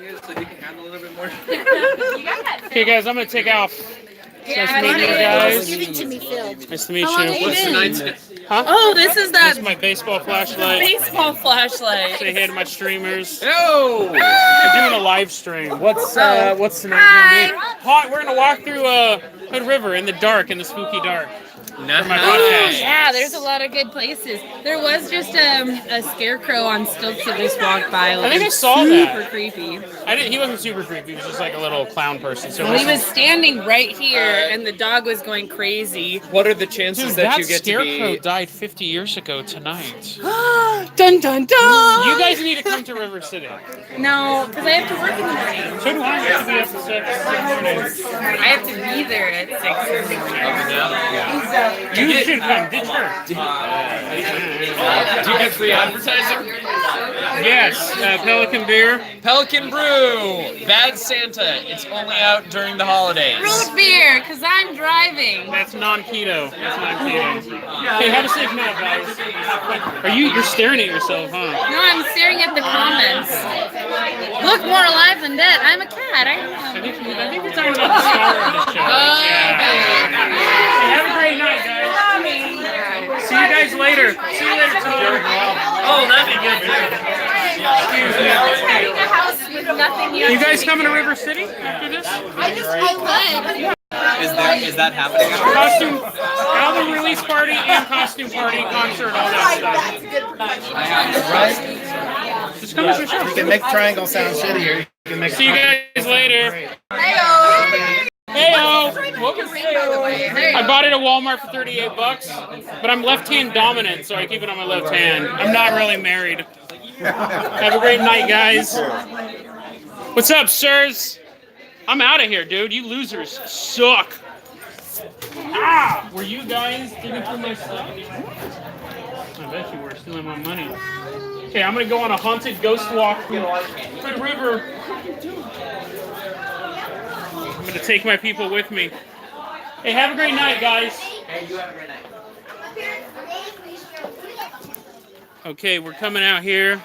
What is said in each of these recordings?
So you can handle a little bit more. Okay, guys, I'm gonna take off. Yeah, Nice to meet you guys. give it to me, Phil. Nice to meet How long have you. you been? Huh? Oh, this is This is that my baseball flashlight. baseball flashlight. Say hey to my streamers. Yo! We're doing a live stream. What's tonight gonna be? Hot. We're gonna walk through Hood River in the dark, in the spooky dark. For my podcast. Yeah, there's a lot of good places. There was just a scarecrow on stilts that just walked by. I think I saw super that. creepy. He wasn't super creepy. He was just like a little clown person. So Well, he was standing right here, and the dog was going crazy. What are the chances Dude, that you get to scarecrow be... died 50 years ago tonight. Dun dun dun! You guys need to come to River City. No, because I have to work in the morning. So do I. I have to be up at 6 in the morning. I have to be there at 6 in the morning. You should come. Ditch her. Do you get free advertising? Yes. Pelican beer. Pelican Brew! Bad Santa. It's only out during the holidays. Root beer, because I'm driving. That's non-keto. That's non-keto. Hey, have a safe night, guys. You're staring at yourself, huh? No, I'm staring at the comments. Look more alive than dead. I'm a cat. I think we're talking about the star of the show. Yeah. Hey, have a great night, guys. See you guys later. See you later, Tyler. Oh, that'd be good, too. You guys coming to River City after this? I would. Is that happening? Costume album release party and costume party, concert, all that stuff. Just come to the show. You can make triangle sound shittier. You can make See you guys later. Heyo! I bought it at Walmart for $38, but I'm left-hand dominant, so I keep it on my left hand. I'm not really married. Have a great night, guys. What's up, sirs? I'm out of here, dude. You losers suck. Ah! Were you guys digging through my stuff? I bet you were stealing my money. Okay, I'm gonna go on a haunted ghost walk through Hood River. I'm gonna take my people with me. Hey, have a great night, guys. Hey, you have a great night. Okay, we're coming out here.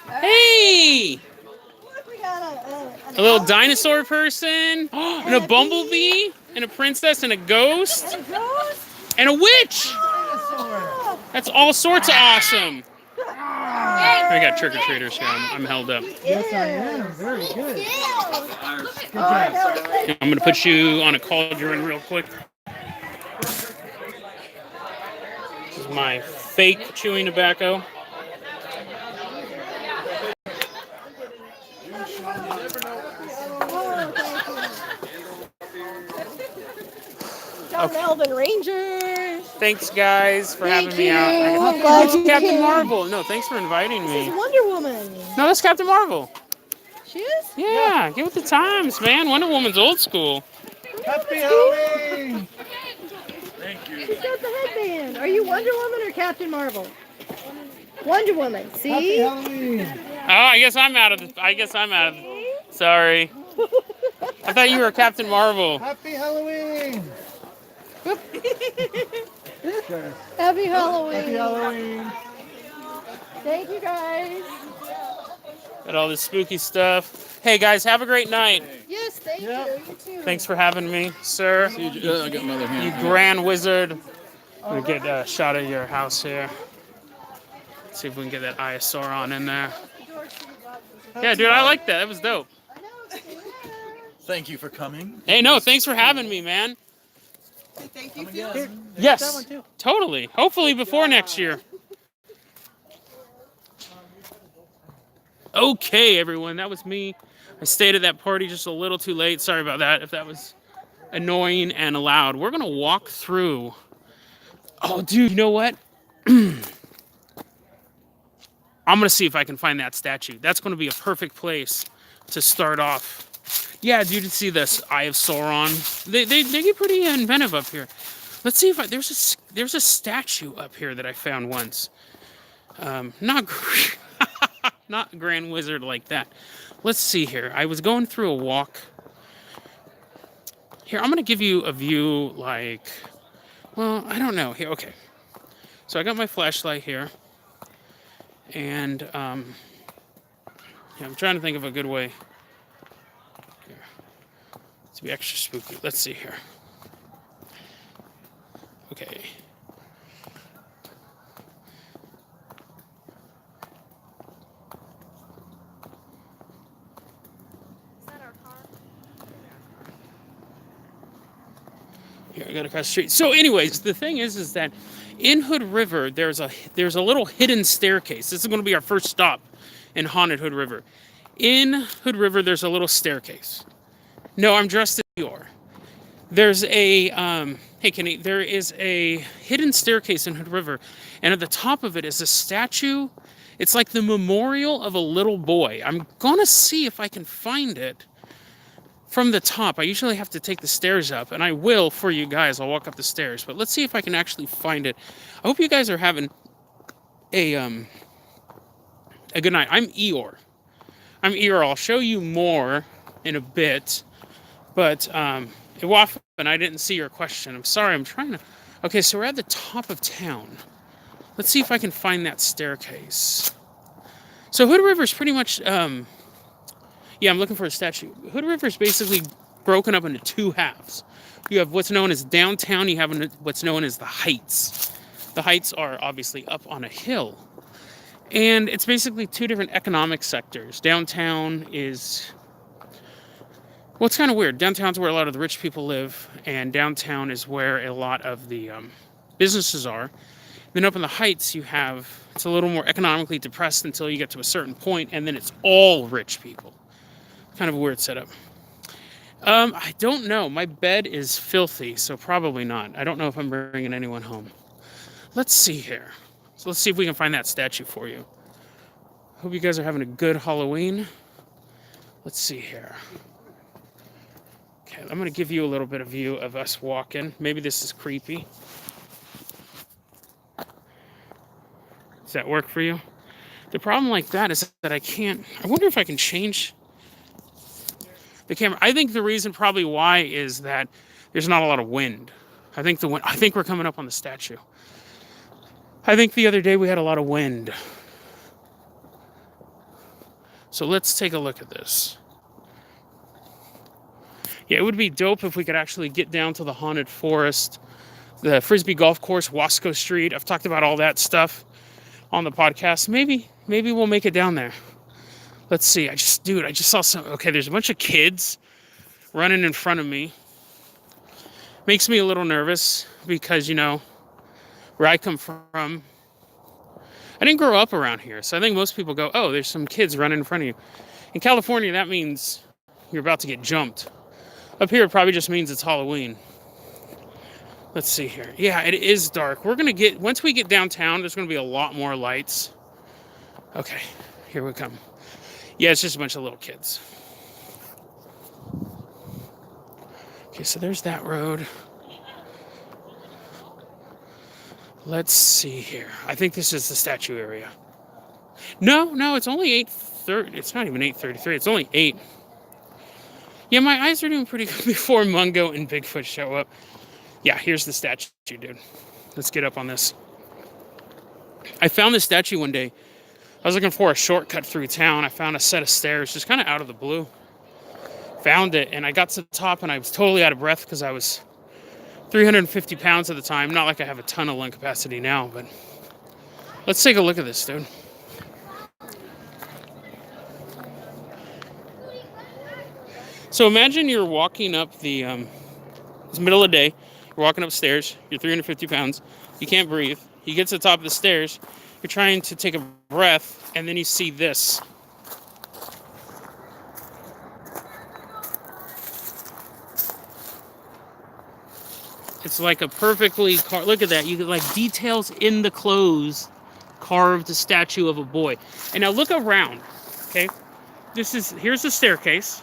Hey! A little dinosaur person, and a bumblebee, and a princess, and a ghost, and a witch. That's all sorts of awesome. We got trick-or-treaters here. I'm held up. Yes, I am. Very good. Good job. I'm gonna put you on a cauldron real quick. This is my fake chewing tobacco. Okay. Melvin Ranger. Thanks, guys, for having me out. I'm glad you Captain came. Marvel. No, thanks for inviting This is me. Wonder Woman. No, that's Captain Marvel. She is? Yeah, get with the times, man. Wonder Woman's old school. Happy Halloween! Thank you. She's got the headband. Are you Wonder Woman or Captain Marvel? Wonder Woman. Happy See? Halloween! Oh, I guess I'm out of the. Sorry. I thought you were Captain Marvel. Happy Halloween! Happy Halloween. Happy Halloween! Thank you, guys. Got all this spooky stuff. Hey, guys, have a great night. Yes, thank you. You too. Thanks for having me, sir. I got my other hand. You grand wizard. I'm gonna get a shot of your house here. See if we can get that eyesore on in there. Yeah, dude, I like that. That was dope. Thank you for coming. Hey, no, thanks for having me, man. Thank you, Phil. Yes, totally. Hopefully before next year. Okay, everyone, that was me. I stayed at that party just a little too late. Sorry about that, if that was annoying and loud. We're gonna walk through. Oh, dude, you know what? I'm gonna see if I can find that statue. That's gonna be a perfect place to start off. Yeah, dude, you see this Eye of Sauron. They get pretty inventive up here. Let's see if there's a statue up here that I found once. Not not Grand Wizard like that. Let's see here. I was going through a walk. Here, I'm gonna give you a view like, well, I don't know. Here, okay. So I got my flashlight here, and Yeah, I'm trying to think of a good way here to be extra spooky. Let's see here. Okay. Here, I got to cross the street. So, anyways, the thing is that in Hood River, there's a little hidden staircase. This is going to be our first stop in haunted Hood River. In Hood River, there's a little staircase. No, I'm dressed as Eeyore. There's a hey Kenny, there is a hidden staircase in Hood River, and at the top of it is a statue. It's like the memorial of a little boy. I'm gonna see if I can find it from the top. I usually have to take the stairs up, and I will for you guys. I'll walk up the stairs, but let's see if I can actually find it. I hope you guys are having a good night. I'm Eeyore. I'll show you more in a bit, but it waffled and I didn't see your question. I'm sorry. I'm trying to. Okay, so we're at the top of town. Let's see if I can find that staircase. So Hood River is pretty much. Yeah, I'm looking for a statue. Hood River is basically broken up into two halves. You have what's known as downtown. You have what's known as the Heights. The Heights are obviously up on a hill. And it's basically two different economic sectors. Downtown is... Well, it's kind of weird. Downtown's where a lot of the rich people live. And downtown is where a lot of the businesses are. Then up in the Heights, you have... It's a little more economically depressed until you get to a certain point. And then it's all rich people. Kind of a weird setup. I don't know. My bed is filthy, so probably not. I don't know if I'm bringing anyone home. Let's see here. So let's see if we can find that statue for you. Hope you guys are having a good Halloween. Let's see here. Okay, I'm going to give you a little bit of view of us walking. Maybe this is creepy. Does that work for you? The problem like that is that I can't... I wonder if I can change... the camera. I think the reason probably why is that there's not a lot of wind. I think we're coming up on the statue. I think the other day we had a lot of wind. So let's take a look at this. Yeah, it would be dope if we could actually get down to the haunted forest, the Frisbee golf course, Wasco Street. I've talked about all that stuff on the podcast. Maybe we'll make it down there. Let's see. I just saw some. Okay, there's a bunch of kids running in front of me. Makes me a little nervous because, you know, where I come from, I didn't grow up around here. So I think most people go, oh, there's some kids running in front of you. In California, that means you're about to get jumped. Up here, it probably just means it's Halloween. Let's see here. Yeah, it is dark. Once we get downtown, there's going to be a lot more lights. Okay, here we come. Yeah, it's just a bunch of little kids. Okay, so there's that road. Let's see here. I think this is the statue area. No, it's only 8:30. It's not even 8:33. It's only 8. Yeah, my eyes are doing pretty good before Mungo and Bigfoot show up. Yeah, here's the statue, dude. Let's get up on this. I found this statue one day. I was looking for a shortcut through town. I found a set of stairs just kind of out of the blue. Found it, and I got to the top, and I was totally out of breath because I was 350 pounds at the time. Not like I have a ton of lung capacity now, but let's take a look at this, dude. So imagine you're walking up it's the middle of the day. You're walking upstairs. You're 350 pounds. You can't breathe. You get to the top of the stairs. You're trying to take a breath, and then you see this. It's like a perfectly look at that. You get like details in the clothes, carved a statue of a boy. And now look around. Okay, here's the staircase.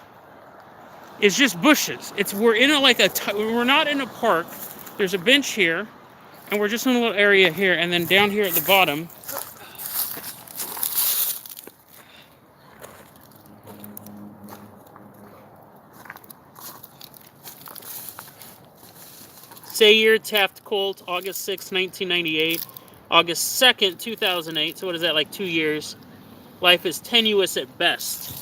It's just bushes. We're not in a park. There's a bench here, and we're just in a little area here, and then down here at the bottom. Sayre Taft Colt, August 6, 1998. August 2nd, 2008. So what is that, like 2 years? life is tenuous at best.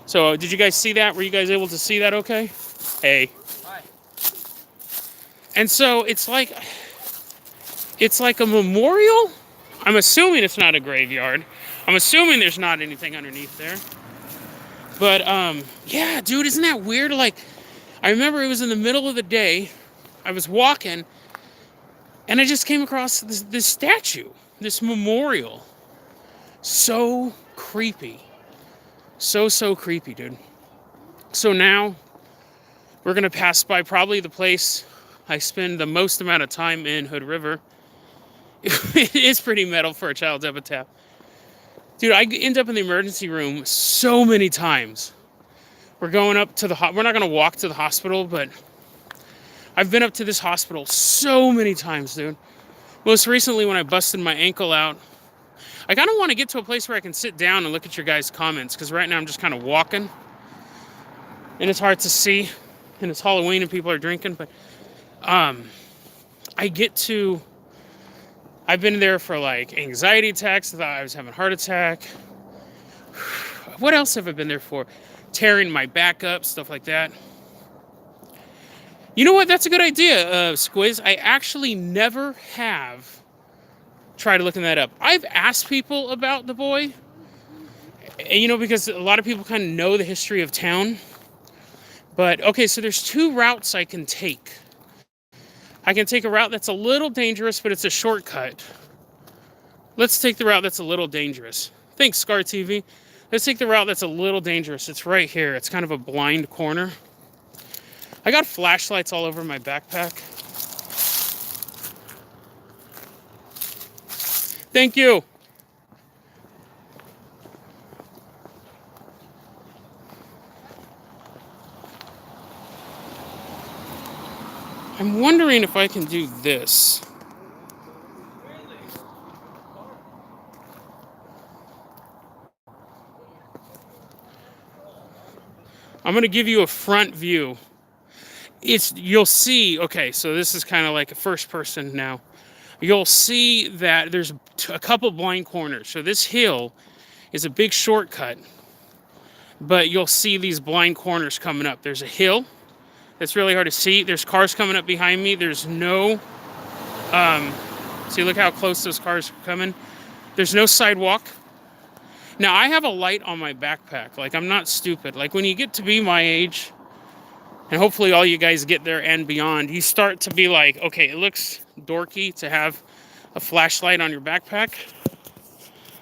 So, did you guys see that? Were you guys able to see that okay? Hey. And so, it's like a memorial? I'm assuming it's not a graveyard. I'm assuming there's not anything underneath there. But, yeah, dude, isn't that weird? Like, I remember it was in the middle of the day. I was walking, and I just came across this statue, this memorial. So creepy. So creepy, dude. So now, we're going to pass by probably the place I spend the most amount of time in, Hood River. It is pretty metal for a child's epitaph. Dude, I end up in the emergency room so many times. We're going up to we're not going to walk to the hospital, but I've been up to this hospital so many times, dude. Most recently when I busted my ankle out. I kind of want to get to a place where I can sit down and look at your guys' comments, because right now I'm just kind of walking. And it's hard to see. And it's Halloween and people are drinking, but I've been there for like anxiety attacks. I thought I was having a heart attack. What else have I been there for? Tearing my back up, stuff like that. You know what? That's a good idea, Squiz. I actually never have tried looking that up. I've asked people about the boy. And, because a lot of people kind of know the history of town. But, okay, so there's two routes I can take. I can take a route that's a little dangerous, but it's a shortcut. Let's take the route that's a little dangerous. Thanks, Scar TV. Let's take the route that's a little dangerous. It's right here. It's kind of a blind corner. I got flashlights all over my backpack. Thank you. I'm wondering if I can do this. I'm going to give you a front view. You'll see, okay, so this is kind of like a first person now. You'll see that there's a couple blind corners. So this hill is a big shortcut, but you'll see these blind corners coming up. There's a hill that's really hard to see. There's cars coming up behind me. There's no, see, look how close those cars are coming. There's no sidewalk. Now, I have a light on my backpack. Like, I'm not stupid. Like, when you get to be my age, and hopefully all you guys get there and beyond, you start to be like, okay, it looks dorky to have a flashlight on your backpack,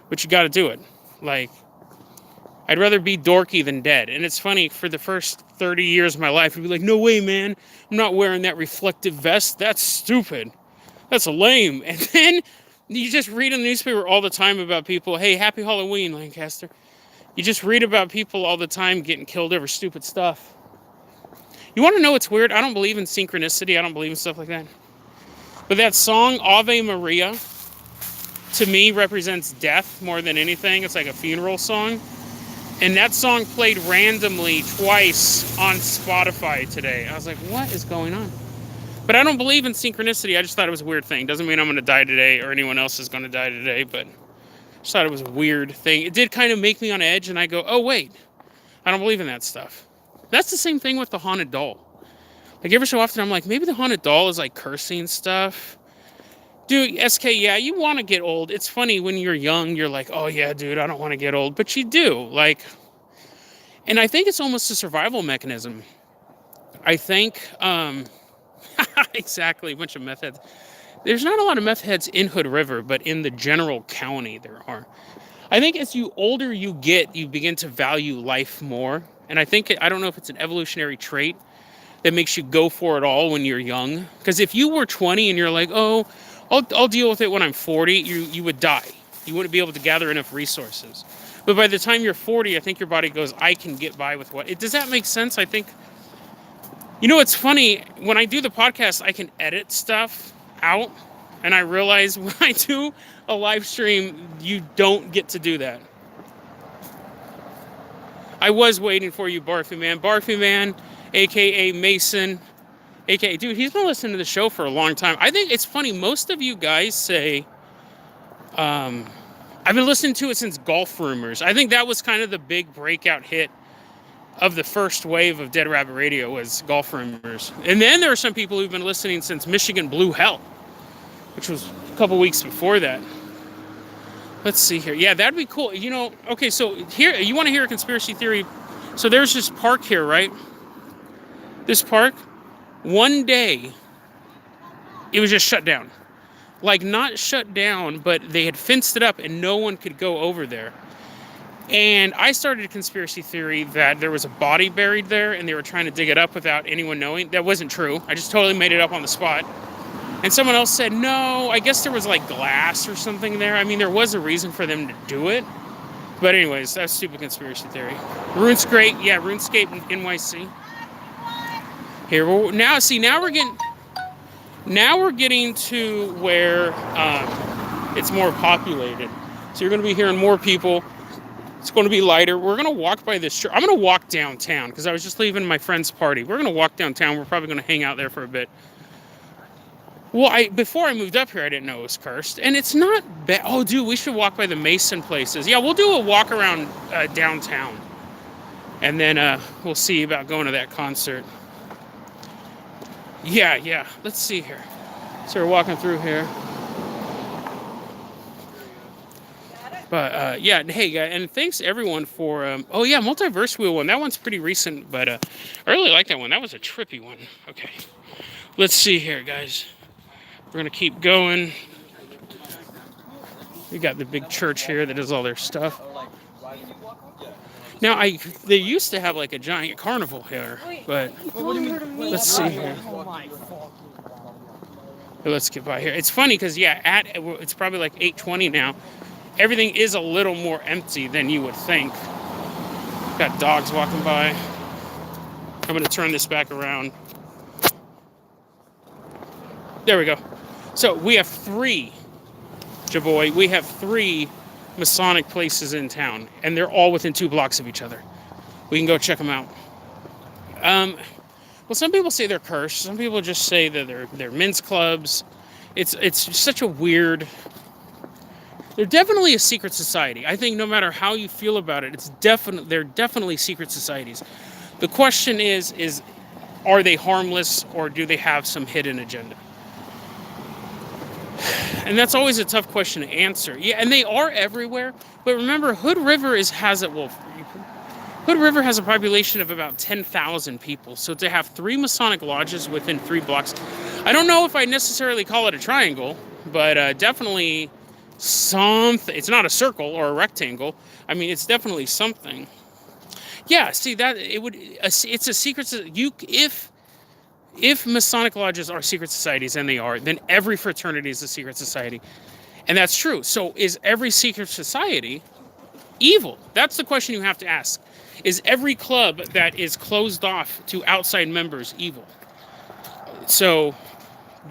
but you got to do it. Like, I'd rather be dorky than dead. And it's funny, for the first 30 years of my life, I'd be like, no way, man. I'm not wearing that reflective vest. That's stupid. That's lame. And then you just read in the newspaper all the time about people, hey, happy Halloween, Lancaster. You just read about people all the time getting killed over stupid stuff. You want to know what's weird? I don't believe in synchronicity. I don't believe in stuff like that. But that song, Ave Maria, to me represents death more than anything. It's like a funeral song. And that song played randomly twice on Spotify today. I was like, what is going on? But I don't believe in synchronicity. I just thought it was a weird thing. Doesn't mean I'm going to die today or anyone else is going to die today, but I just thought it was a weird thing. It did kind of make me on edge, and I go, oh, wait. I don't believe in that stuff. That's the same thing with the haunted doll. Like, every so often, I'm like, maybe the haunted doll is, like, cursing stuff. Dude, SK, yeah, you want to get old. It's funny, when you're young, you're like, oh, yeah, dude, I don't want to get old. But you do. Like, and I think it's almost a survival mechanism. I think, exactly, a bunch of meth heads. There's not a lot of meth heads in Hood River, but in the general county, there are. I think as you older you get, you begin to value life more. And I think, I don't know if it's an evolutionary trait that makes you go for it all when you're young. Because if you were 20 and you're like, oh, I'll deal with it when I'm 40, you would die. You wouldn't be able to gather enough resources. But by the time you're 40, I think your body goes, I can get by with what. Does that make sense? I think, it's funny. When I do the podcast, I can edit stuff out. And I realize when I do a live stream, you don't get to do that. I was waiting for you, Barfy Man. Barfy Man, a.k.a. Mason, a.k.a. Dude, he's been listening to the show for a long time. I think it's funny. Most of you guys say, I've been listening to it since Golf Rumors. I think that was kind of the big breakout hit of the first wave of Dead Rabbit Radio was Golf Rumors. And then there are some people who've been listening since Michigan Blue Hell, which was a couple weeks before that. Let's see here. Yeah, that'd be cool. You know, okay, so here, you want to hear a conspiracy theory? So there's this park here, right? This park, one day, it was just shut down. Like, not shut down, but they had fenced it up and no one could go over there. And I started a conspiracy theory that there was a body buried there and they were trying to dig it up without anyone knowing. That wasn't true. I just totally made it up on the spot. And someone else said, no, I guess there was like glass or something there. I mean, there was a reason for them to do it. But anyways, that's stupid conspiracy theory. RuneScape, yeah, RuneScape NYC. Here, now we're getting to where it's more populated. So you're going to be hearing more people. It's going to be lighter. We're going to walk by this church. I'm going to walk downtown because I was just leaving my friend's party. We're going to walk downtown. We're probably going to hang out there for a bit. Well, before I moved up here, I didn't know it was cursed. And it's not bad. Oh, dude, we should walk by the Mason places. Yeah, we'll do a walk around downtown. And then we'll see about going to that concert. Yeah. Let's see here. So we're walking through here. But, yeah, hey, guys, and thanks, everyone, for, oh, yeah, Multiverse Wheel one. That one's pretty recent, but I really like that one. That was a trippy one. Okay. Let's see here, guys. We're going to keep going. We got the big church here that does all their stuff. Now, they used to have, like, a giant carnival here, but let's see here. Let's get by here. It's funny because, yeah, it's probably like 8:20 now. Everything is a little more empty than you would think. Got dogs walking by. I'm going to turn this back around. There we go. So we have three Masonic places in town, and they're all within 2 blocks of each other. We can go check them out. Well, some people say they're cursed. Some people just say that they're men's clubs. It's such a weird. They're definitely a secret society. I think no matter how you feel about it, they're definitely secret societies. The question is are they harmless or do they have some hidden agenda? And that's always a tough question to answer. Yeah, and they are everywhere. But remember, Hood River has a population of about 10,000 people. So to have 3 Masonic lodges within 3 blocks, I don't know if I necessarily call it a triangle, but definitely something. It's not a circle or a rectangle. I mean, it's definitely something. Yeah, see that it's a secret. If Masonic lodges are secret societies, and they are, then every fraternity is a secret society. And that's true. So is every secret society evil? That's the question you have to ask. Is every club that is closed off to outside members evil? So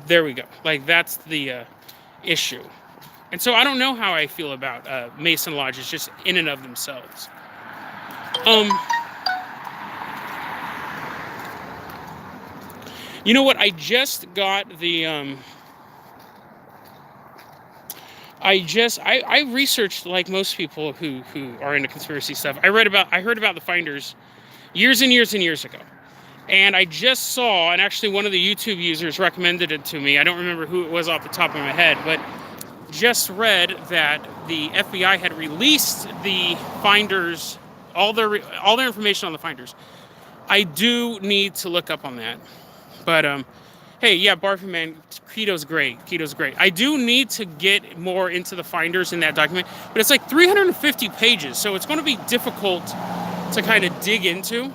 there we go. Like, that's the issue. And so I don't know how I feel about Mason lodges just in and of themselves. You know what? I just got the, I researched, like most people who are into conspiracy stuff. I heard about the Finders years and years and years ago. And I just saw, and actually one of the YouTube users recommended it to me. I don't remember who it was off the top of my head, but just read that the FBI had released the Finders, all their information on the Finders. I do need to look up on that. But, hey, yeah, Barfy Man, Keto's great. I do need to get more into the Finders in that document, but it's like 350 pages, so it's going to be difficult to kind of dig into.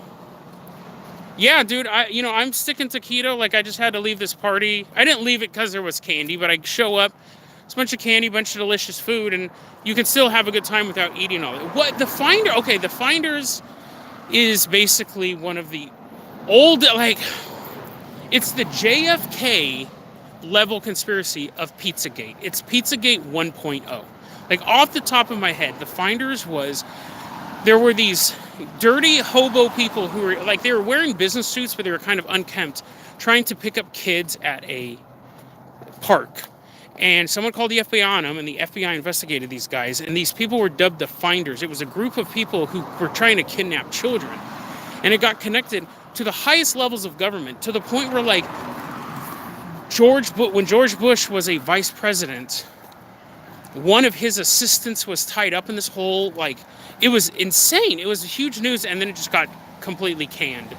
Yeah, dude, I'm sticking to keto. Like, I just had to leave this party. I didn't leave it because there was candy, but I show up, it's a bunch of candy, bunch of delicious food, and you can still have a good time without eating all of it. What, the Finders is basically one of the old, like, it's the JFK level conspiracy of Pizzagate. It's Pizzagate 1.0. Like, off the top of my head, the Finders there were these dirty hobo people who were, like, they were wearing business suits, but they were kind of unkempt, trying to pick up kids at a park. And someone called the FBI on them, and the FBI investigated these guys. And these people were dubbed the Finders. It was a group of people who were trying to kidnap children. And it got connected to the highest levels of government, to the point where, like, when George Bush was a vice president, one of his assistants was tied up in this whole, like, it was insane. It was huge news, and then it just got completely canned.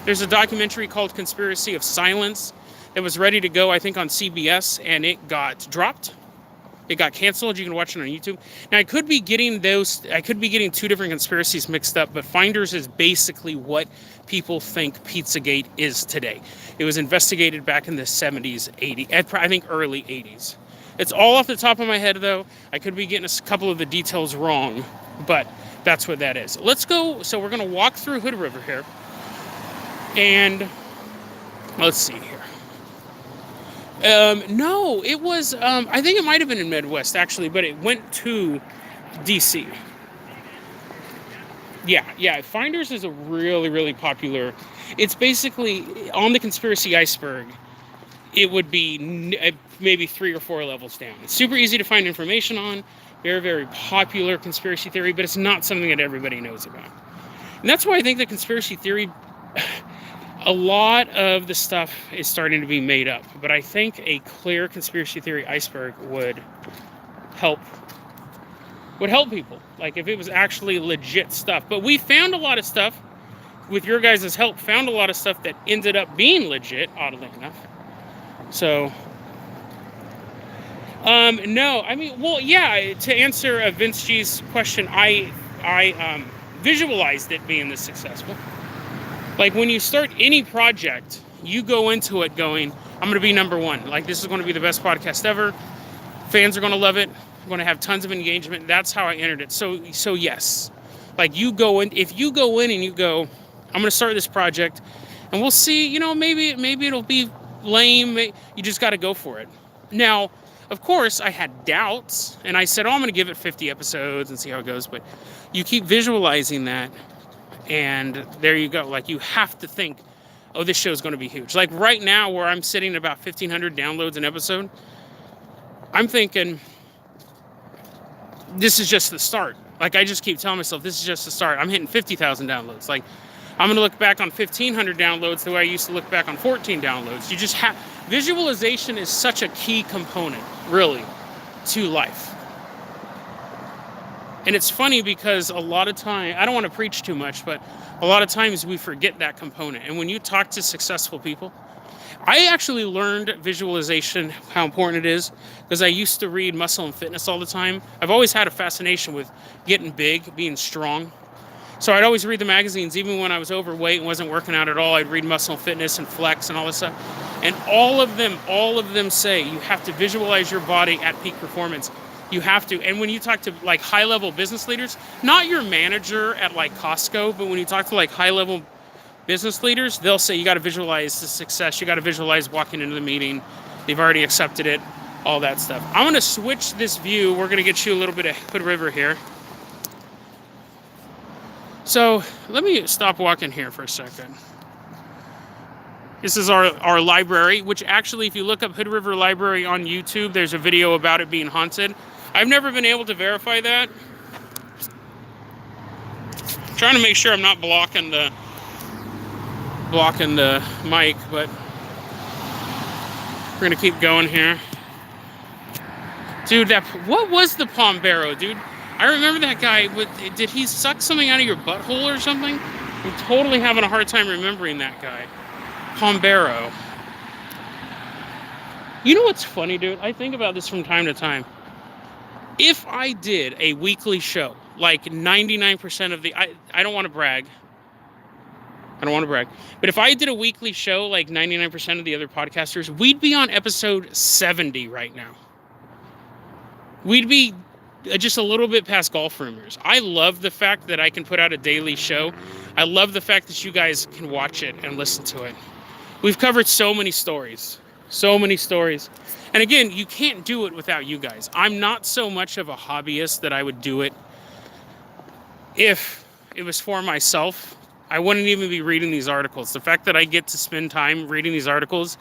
There's a documentary called Conspiracy of Silence that was ready to go, I think, on CBS, and it got dropped. It got canceled. You can watch it on YouTube. Now, I could be getting two different conspiracies mixed up, but Finders is basically what people think Pizzagate is today. It was investigated back in the 70s, 80s, I think early 80s. It's all off the top of my head, though. I could be getting a couple of the details wrong, but that's what that is. Let's go. So we're going to walk through Hood River here. And let's see here. No, it was, I think it might have been in Midwest, actually, but it went to DC. Yeah, Finders is a really, really popular, it's basically, on the conspiracy iceberg, it would be maybe 3 or 4 levels down. It's super easy to find information on, very, very popular conspiracy theory, but it's not something that everybody knows about. And that's why I think the conspiracy theory, a lot of the stuff is starting to be made up, but I think a clear conspiracy theory iceberg would help people. Like, if it was actually legit stuff. But we found a lot of stuff, with your guys' help, found a lot of stuff that ended up being legit, oddly enough. So, no, I mean, well, yeah, to answer Vince G's question, I visualized it being this successful. Like, when you start any project, you go into it going, I'm going to be number one. Like, this is going to be the best podcast ever. Fans are going to love it. I'm going to have tons of engagement. That's how I entered it. So yes. Like, you go in, if you go in and you go, I'm going to start this project, and we'll see, you know, maybe it'll be lame. You just got to go for it. Now, of course, I had doubts, and I said, I'm going to give it 50 episodes and see how it goes. But you keep visualizing that, and there you go. Like, you have to think, oh, this show's going to be huge. Like, right now, where I'm sitting at about 1,500 downloads an episode, I'm thinking, this is just the start. Like, I just keep telling myself, this is just the start. I'm hitting 50,000 downloads. Like, I'm going to look back on 1,500 downloads the way I used to look back on 14 downloads. You just have, visualization is such a key component, really, to life. And it's funny because a lot of time, I don't want to preach too much, but a lot of times we forget that component. And when you talk to successful people, I actually learned visualization, how important it is, because I used to read Muscle and Fitness all the time. I've always had a fascination with getting big, being strong. So I'd always read the magazines, even when I was overweight and wasn't working out at all. I'd read Muscle and Fitness and Flex and all this stuff. And all of them say you have to visualize your body at peak performance. You have to. And when you talk to, like, high-level business leaders, not your manager at, like, Costco, but when you talk to, like, high-level business leaders, they'll say you got to visualize the success. You got to visualize walking into the meeting. They've already accepted it, all that stuff. I'm going to switch this view. We're going to get you a little bit of Hood River here. So let me stop walking here for a second. This is our library, which actually, if you look up Hood River Library on YouTube, there's a video about it being haunted. I've never been able to verify that. I'm trying to make sure I'm not blocking the mic, but we're gonna keep going here. Dude, what was the Pombero, dude? I remember that guy. Did he suck something out of your butthole or something? I'm totally having a hard time remembering that guy. Pombero. You know what's funny, dude? I think about this from time to time. If I did a weekly show, like 99% of the... I don't want to brag. But if I did a weekly show like 99% of the other podcasters, we'd be on episode 70 right now. We'd be just a little bit past Golf Rumors. I love the fact that I can put out a daily show. I love the fact that you guys can watch it and listen to it. We've covered so many stories. And again, you can't do it without you guys. I'm not so much of a hobbyist that I would do it if it was for myself. I wouldn't even be reading these articles. The fact that I get to spend time reading these articles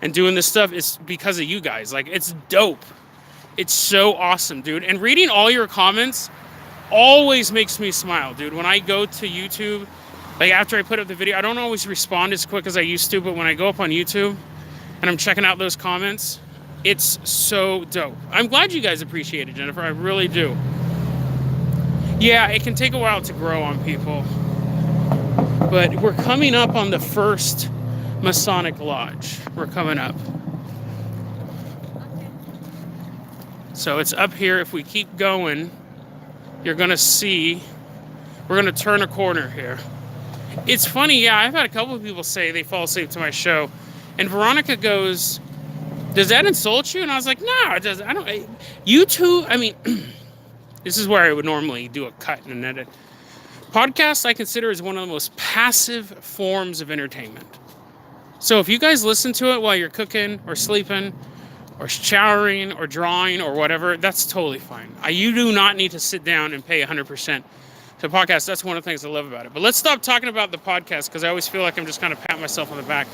and doing this stuff is because of you guys. Like, it's dope. It's so awesome, dude. And reading all your comments always makes me smile, dude. When I go to YouTube, like after I put up the video, I don't always respond as quick as I used to, but when I go up on YouTube and I'm checking out those comments, it's so dope. I'm glad you guys appreciate it, Jennifer. I really do. Yeah, it can take a while to grow on people. But we're coming up on the first Masonic Lodge. We're coming up. So it's up here. If we keep going, you're going to see, we're going to turn a corner here. It's funny, yeah, I've had a couple of people say they fall asleep to my show. And Veronica goes, does that insult you? And I was like, no, it doesn't. I don't. YouTube, I mean, this is where I would normally do a cut and an edit. Podcasts I consider is one of the most passive forms of entertainment. So if you guys listen to it while you're cooking or sleeping or showering or drawing or whatever, that's totally fine. You do not need to sit down and pay 100% to podcast. That's one of the things I love about it. But let's stop talking about the podcast because I always feel like I'm just kind of patting myself on the back.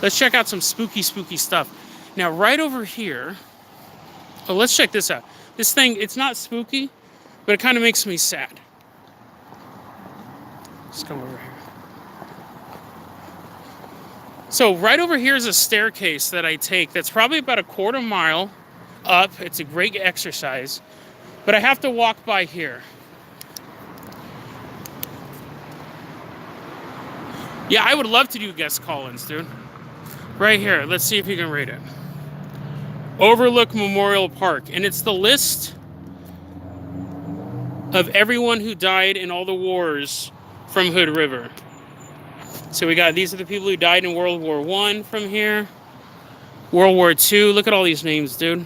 Let's check out some spooky stuff. Now, right over here, oh, let's check this out. This thing, it's not spooky, but it kind of makes me sad. Let's come over here. So right over here is a staircase that I take that's probably about a quarter mile up. It's a great exercise, but I have to walk by here. Yeah, I would love to do guest call-ins, dude. Right here, let's see if you can read it. Overlook Memorial Park, and it's the list of everyone who died in all the wars from Hood River. So we got, these are the people who died in World War I from here. World War II, look at all these names, dude.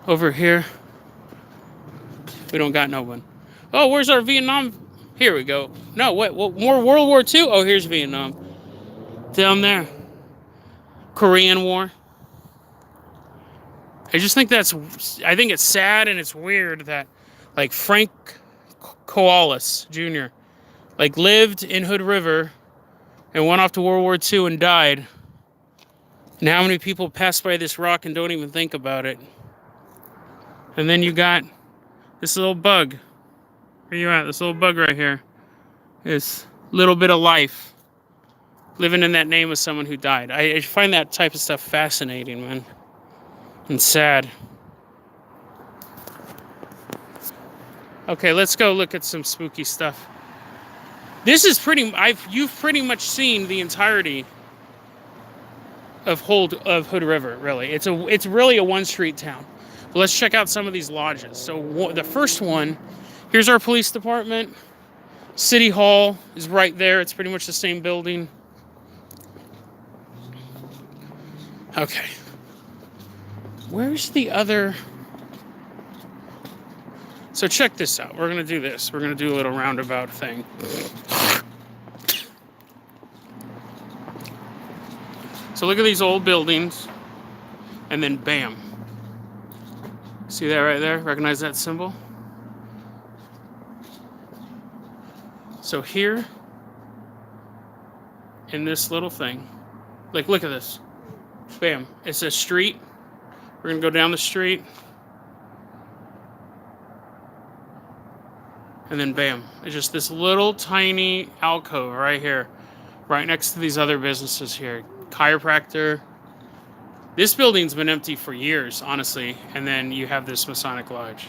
Over here, we don't got no one. Oh, where's our Vietnam? Here we go. No, what more World War II? Oh, here's Vietnam. Down there. Korean War. I just think I think it's sad and it's weird that, like, Frank Koalas Jr., like, lived in Hood River and went off to World War II and died. And how many people pass by this rock and don't even think about it? And then you got this little bug. Where you at? This little bug right here. This little bit of life living in that name of someone who died. I find that type of stuff fascinating, man. And sad. Okay, let's go look at some spooky stuff. This is you've pretty much seen the entirety of Hood River, really. It's really a one-street town. But let's check out some of these lodges. So the first one, here's our police department. City Hall is right there. It's pretty much the same building. Okay. Where's the other? So check this out. We're going to do this. We're going to do a little roundabout thing. So look at these old buildings. And then bam. See that right there? Recognize that symbol? So here, in this little thing, like, look at this. Bam. It's a street. We're going to go down the street. And then bam. It's just this little tiny alcove right here. Right next to these other businesses here. Chiropractor. This building's been empty for years, honestly. And then you have this Masonic Lodge.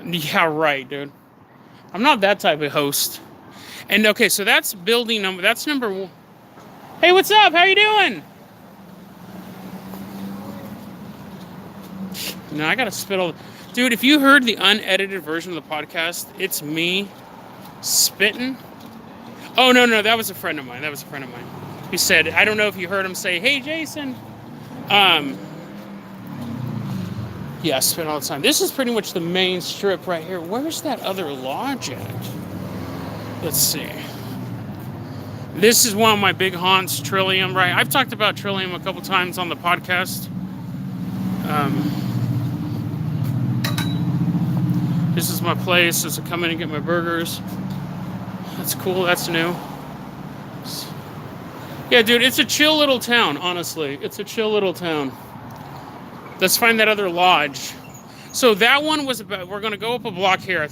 Yeah, right, dude. I'm not that type of host. And okay, so that's building number. That's number one. Hey, what's up? How you doing? No, I gotta spit all. Dude, if you heard the unedited version of the podcast, it's me spitting. Oh, no, that was a friend of mine. He said, I don't know if you heard him say, hey, Jason. Yeah, I spit all the time. This is pretty much the main strip right here. Where's that other lodge at? Let's see. This is one of my big haunts, Trillium, right? I've talked about Trillium a couple times on the podcast. This is my place. Just to come in and get my burgers. That's cool. That's new. Yeah, dude, it's a chill little town, honestly. It's a chill little town. Let's find that other lodge. So that one was about, we're going to go up a block here.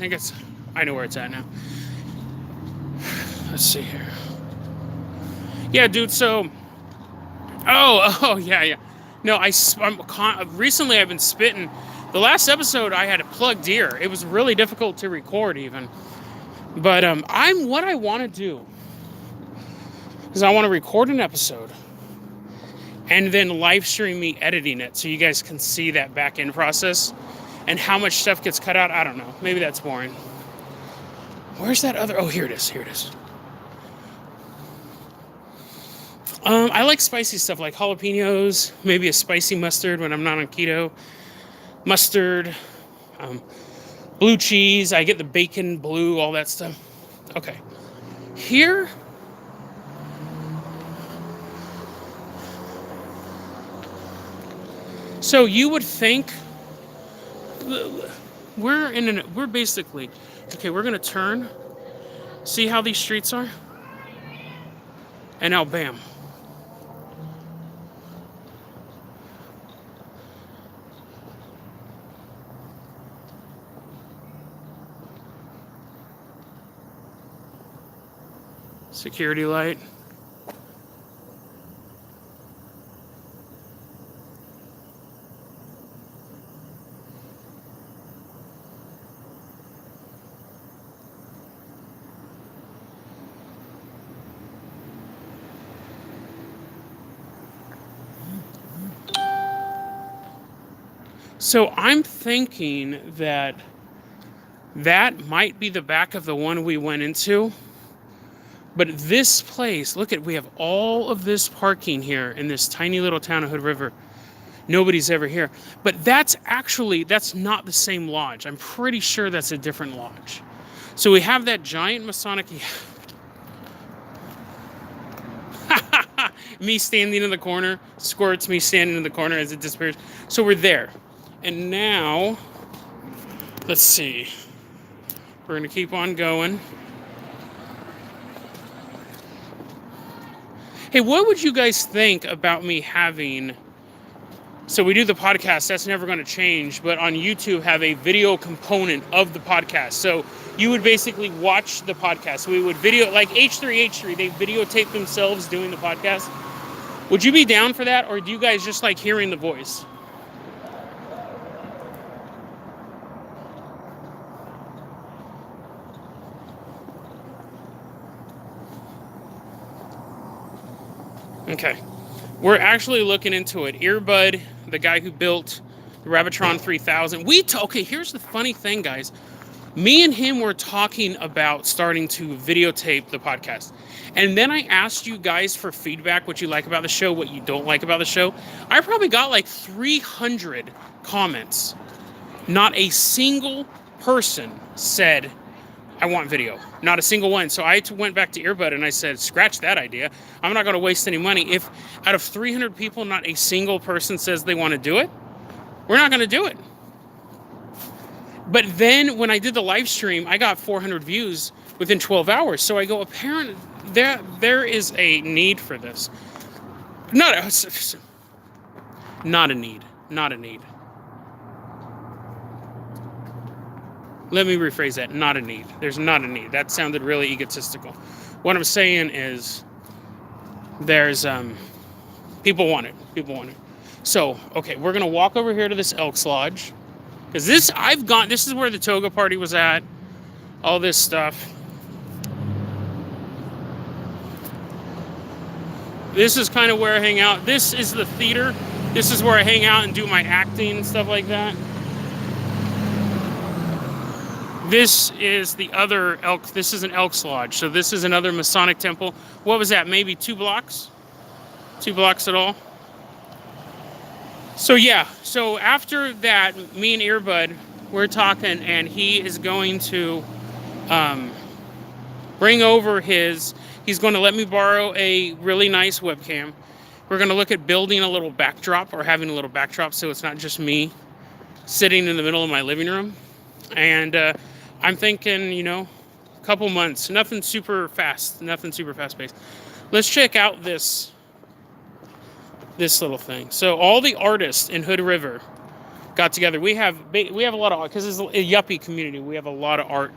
I know where it's at now. Let's see here. Yeah, dude, so, yeah. No, recently I've been spitting. The last episode I had to plug deer. It was really difficult to record even. But what I want to do is I want to record an episode and then live stream me editing it so you guys can see that back end process and how much stuff gets cut out. I don't know. Maybe that's boring. Where's that other? Oh, here it is. I like spicy stuff like jalapenos, maybe a spicy mustard when I'm not on keto. Mustard, blue cheese. I get the bacon blue, all that stuff. Okay. Here. So you would think we're basically, okay, we're going to turn, see how these streets are? And now, bam. Security light. So I'm thinking that might be the back of the one we went into. But this place, we have all of this parking here in this tiny little town of Hood River. Nobody's ever here. But that's not the same lodge. I'm pretty sure that's a different lodge. So we have that giant Masonic... me standing in the corner. Squirts me standing in the corner as it disappears. So we're there. And now, let's see. We're going to keep on going. Hey, what would you guys think about me having... So we do the podcast, that's never going to change, but on YouTube have a video component of the podcast. So you would basically watch the podcast. We would video, like H3, they videotape themselves doing the podcast. Would you be down for that, or do you guys just like hearing the voice? Okay. We're actually looking into it. Earbud, the guy who built the Rabbitron 3000. Okay, here's the funny thing, guys. Me and him were talking about starting to videotape the podcast. And then I asked you guys for feedback, what you like about the show, what you don't like about the show. I probably got like 300 comments. Not a single person said, I want video. Not a single one. So I went back to Earbud and I said, scratch that idea. I'm not going to waste any money. If out of 300 people, not a single person says they want to do it, we're not going to do it. But then when I did the live stream, I got 400 views within 12 hours. So I go, apparently there is a need for this. Not a need. Let me rephrase that. Not a need. There's not a need. That sounded really egotistical. What I'm saying is there's people want it. So, okay, we're going to walk over here to this Elks Lodge. Because this is where the toga party was at. All this stuff. This is kind of where I hang out. This is the theater. This is where I hang out and do my acting and stuff like that. This is the other Elk. This is an Elks Lodge. So this is another Masonic temple. What was that? Maybe 2 blocks? 2 blocks at all? So yeah. So after that, me and Earbud, we're talking, and he is going to bring over he's going to let me borrow a really nice webcam. We're going to look at building a little backdrop, or having a little backdrop, so it's not just me sitting in the middle of my living room. And I'm thinking, a couple months, nothing super fast paced. Let's check out this little thing. So all the artists in Hood River got together. We have a lot of art because it's a yuppie community. We have a lot of art.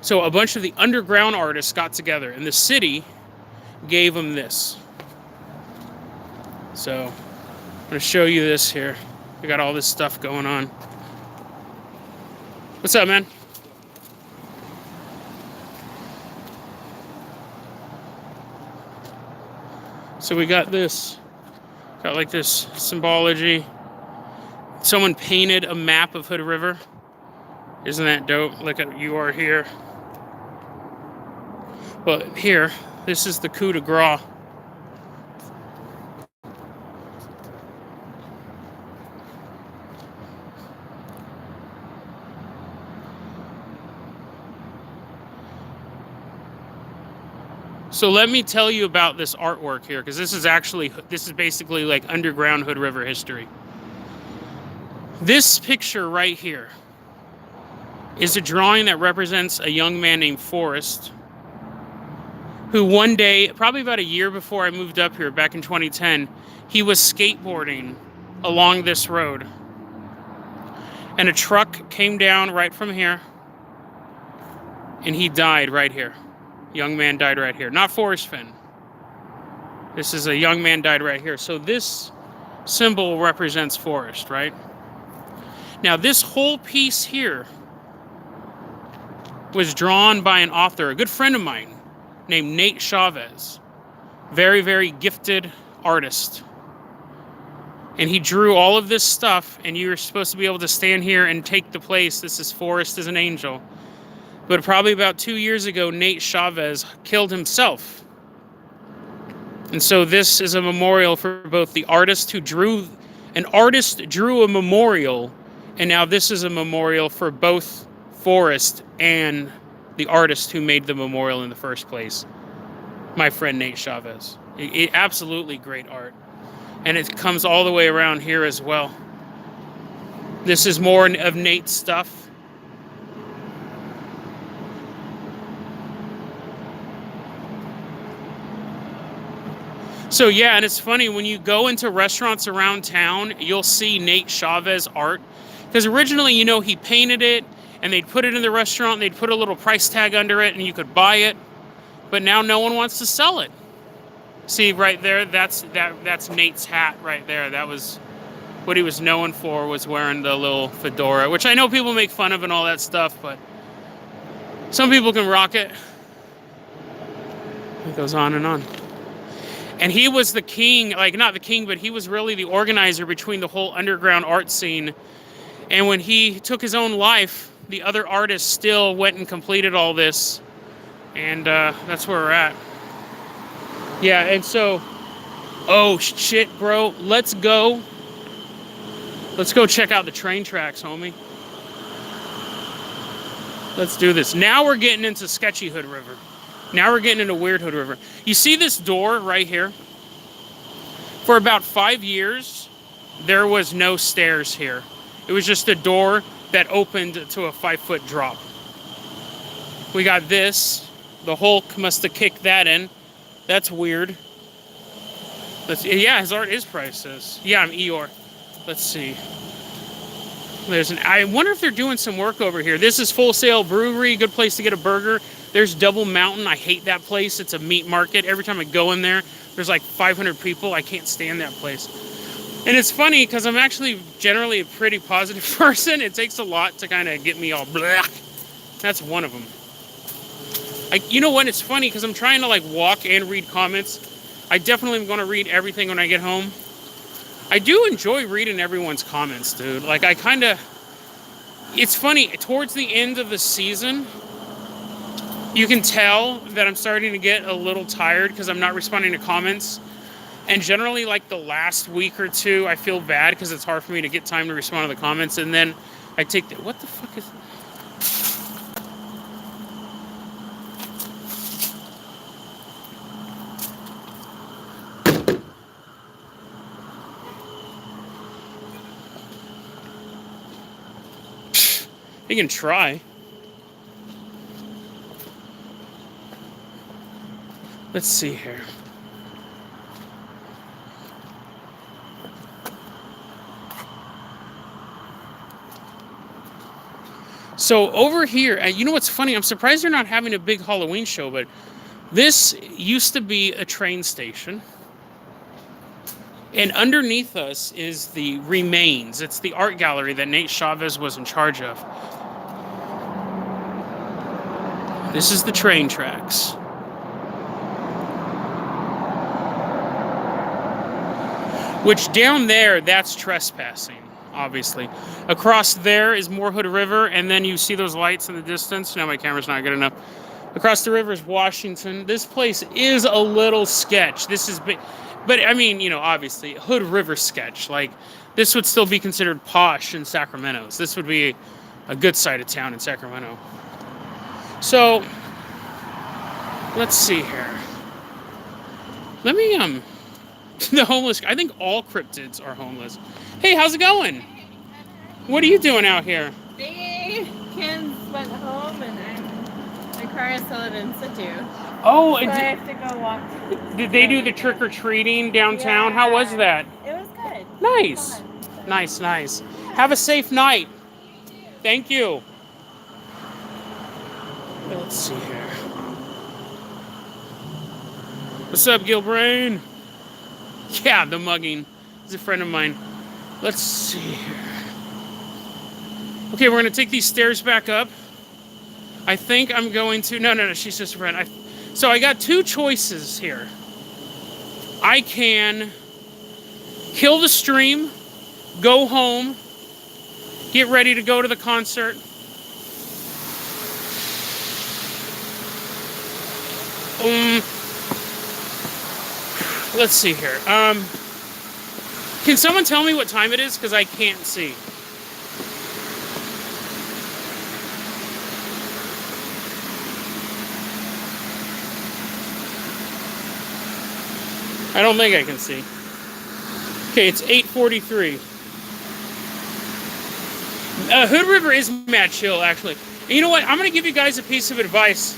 So a bunch of the underground artists got together, and the city gave them this. So I'm going to show you this here. We got all this stuff going on. What's up, man? So we got this. Got like this symbology. Someone painted a map of Hood River. Isn't that dope? Look at you are here. But here, this is the coup de grace. So let me tell you about this artwork here, because this is basically like underground Hood River history. This picture right here is a drawing that represents a young man named Forrest, who one day, probably about a year before I moved up here, back in 2010, he was skateboarding along this road. And a truck came down right from here, and he died right here. Young man died right here. Not Forrest Finn. This is a young man died right here. So this symbol represents Forrest, right? Now this whole piece here was drawn by an author, a good friend of mine, named Nate Chavez. Very, very gifted artist. And he drew all of this stuff, and you were supposed to be able to stand here and take the place. This is Forrest as an angel. But probably about 2 years ago, Nate Chavez killed himself. And so this is a memorial for both the artist who drew... An artist drew a memorial, and now this is a memorial for both Forrest and the artist who made the memorial in the first place. My friend Nate Chavez. Absolutely great art. And it comes all the way around here as well. This is more of Nate's stuff. So yeah, and it's funny, when you go into restaurants around town, you'll see Nate Chavez art. Because originally, you know, he painted it, and they'd put it in the restaurant, and they'd put a little price tag under it, and you could buy it. But now no one wants to sell it. See right there, that's Nate's hat right there. That was what he was known for, was wearing the little fedora, which I know people make fun of and all that stuff, but some people can rock it. It goes on and on. And he was the king, like not the king, but he was really the organizer between the whole underground art scene. And when he took his own life, the other artists still went and completed all this. And that's where we're at. Yeah, and so, oh shit, bro, let's go. Let's go check out the train tracks, homie. Let's do this. Now we're getting into sketchy Hood River. Now we're getting into weird Hood River. You see this door right here? For about 5 years, there was no stairs here. It was just a door that opened to a 5-foot drop. We got this. The Hulk must have kicked that in. That's weird. Yeah, his art is priceless. Yeah, I'm Eeyore. Let's see. I wonder if they're doing some work over here. This is Full Sail Brewery. Good place to get a burger. There's Double Mountain. I hate that place. It's a meat market. Every time I go in there, there's like 500 people. I can't stand that place. And it's funny because I'm actually generally a pretty positive person. It takes a lot to kind of get me all blah. That's one of them. You know what? It's funny because I'm trying to like walk and read comments. I definitely am going to read everything when I get home. I do enjoy reading everyone's comments, dude. Like it's funny, towards the end of the season, you can tell that I'm starting to get a little tired because I'm not responding to comments. And generally, like the last week or two, I feel bad because it's hard for me to get time to respond to the comments. And then I take what the fuck is... You can try. Let's see here. So over here, and you know what's funny? I'm surprised they're not having a big Halloween show, but this used to be a train station. And underneath us is the remains. It's the art gallery that Nate Chavez was in charge of. This is the train tracks. Which down there, that's trespassing, obviously. Across there is Moore Hood River, and then you see those lights in the distance. Now my camera's not good enough. Across the river is Washington. This place is a little sketch. This is big. But, I mean, you know, obviously, Hood River sketch. Like, this would still be considered posh in Sacramento. This would be a good side of town in Sacramento. So, let's see here. Let me, the homeless, I think all cryptids are homeless. Hey, how's it going? What are you doing out here? They went home and my car is still in situ. Oh, so I have to go walk. Did they do the trick-or-treating downtown? Yeah. How was that? It was good. Nice. Fun. Nice. Have a safe night. Thank you. Let's see here. What's up, Gilbrain? Yeah, the mugging. He's a friend of mine. Let's see here. Okay, we're going to take these stairs back up. I think I'm going to... No, she's just a friend. So I got two choices here. I can kill the stream, go home, get ready to go to the concert. Let's see here. Can someone tell me what time it is? Because I can't see. I don't think I can see. Okay, it's 8:43. Hood River is mad chill, actually. And you know what? I'm going to give you guys a piece of advice.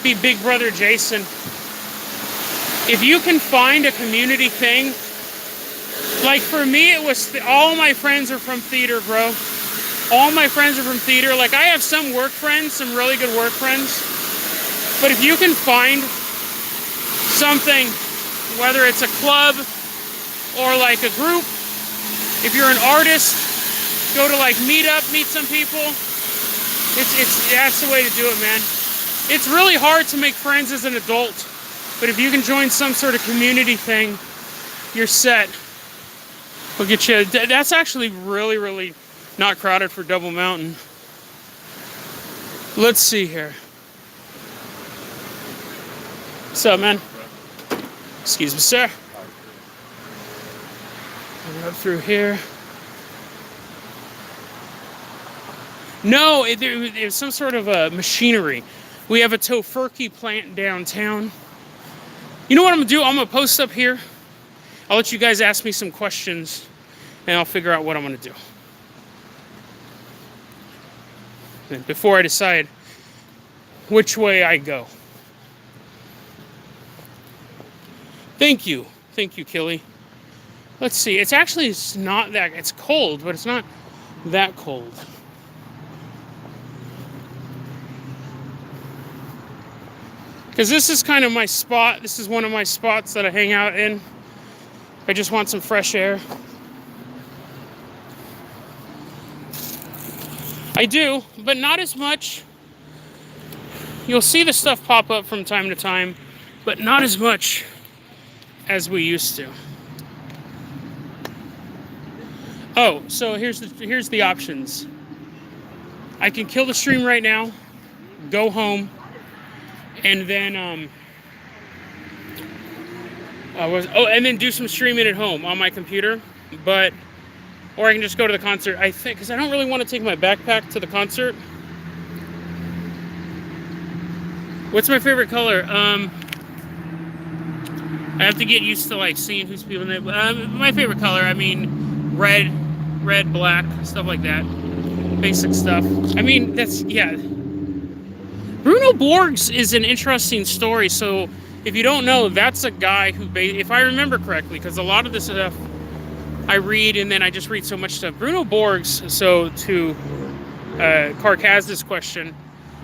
Be Big Brother Jason. If you can find a community thing, like for me, it was all my friends are from theater, bro. All my friends are from theater. Like I have some work friends, some really good work friends. But if you can find something, whether it's a club or like a group, if you're an artist, go to like Meetup, meet some people. That's the way to do it, man. It's really hard to make friends as an adult, but if you can join some sort of community thing, you're set. We'll get you. That's actually really, really not crowded for Double Mountain. Let's see here. What's up, man? Excuse me, sir. Up through here. No, it was some sort of machinery. We have a tofurkey plant downtown. You know what I'm gonna do? I'm gonna post up here. I'll let you guys ask me some questions, and I'll figure out what I'm gonna do. And before I decide which way I go. Thank you, Killy. Let's see. It's not that. It's cold, but it's not that cold. Because this is kind of my spot. This is one of my spots that I hang out in. I just want some fresh air. I do, but not as much. You'll see the stuff pop up from time to time, but not as much as we used to. Oh, so here's the options. I can kill the stream right now, go home, and then and then do some streaming at home on my computer. Or I can just go to the concert. I think because I don't really want to take my backpack to the concert. What's my favorite color? I have to get used to like seeing who's people in there. My favorite color, I mean, red, black, stuff like that. Basic stuff. I mean, Bruno Borgs is an interesting story. So if you don't know, that's a guy who, if I remember correctly, because a lot of this stuff I read and then I just read so much stuff. Bruno Borgs, so to Carcaz's question,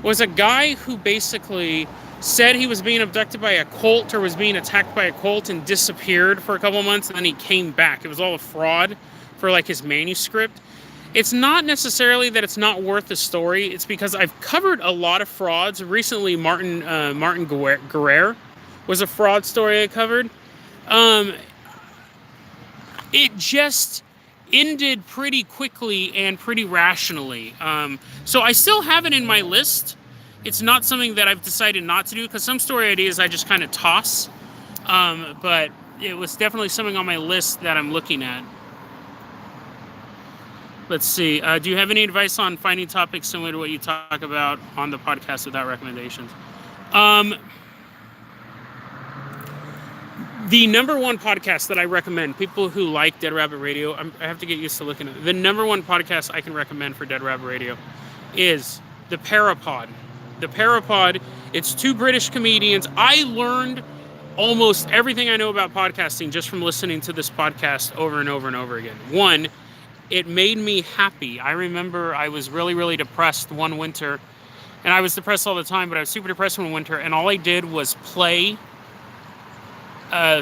was a guy who basically said he was being abducted by a cult or was being attacked by a cult and disappeared for a couple of months, and then he came back. It was all a fraud for like his manuscript. It's not necessarily that it's not worth the story. It's because I've covered a lot of frauds. Recently, Martin Guerrero was a fraud story I covered. It just ended pretty quickly and pretty rationally. So I still have it in my list. It's not something that I've decided not to do, because some story ideas I just kind of toss. But it was definitely something on my list that I'm looking at. Let's see. Do you have any advice on finding topics similar to what you talk about on the podcast without recommendations? The number one podcast that I recommend, people who like Dead Rabbit Radio, I have to get used to looking at it. The number one podcast I can recommend for Dead Rabbit Radio is The Parapod. The Parapod, it's 2 British comedians. I learned almost everything I know about podcasting just from listening to this podcast over and over and over again. One, it made me happy. I remember I was really, really depressed one winter, and I was depressed all the time, but I was super depressed one winter, and all I did was play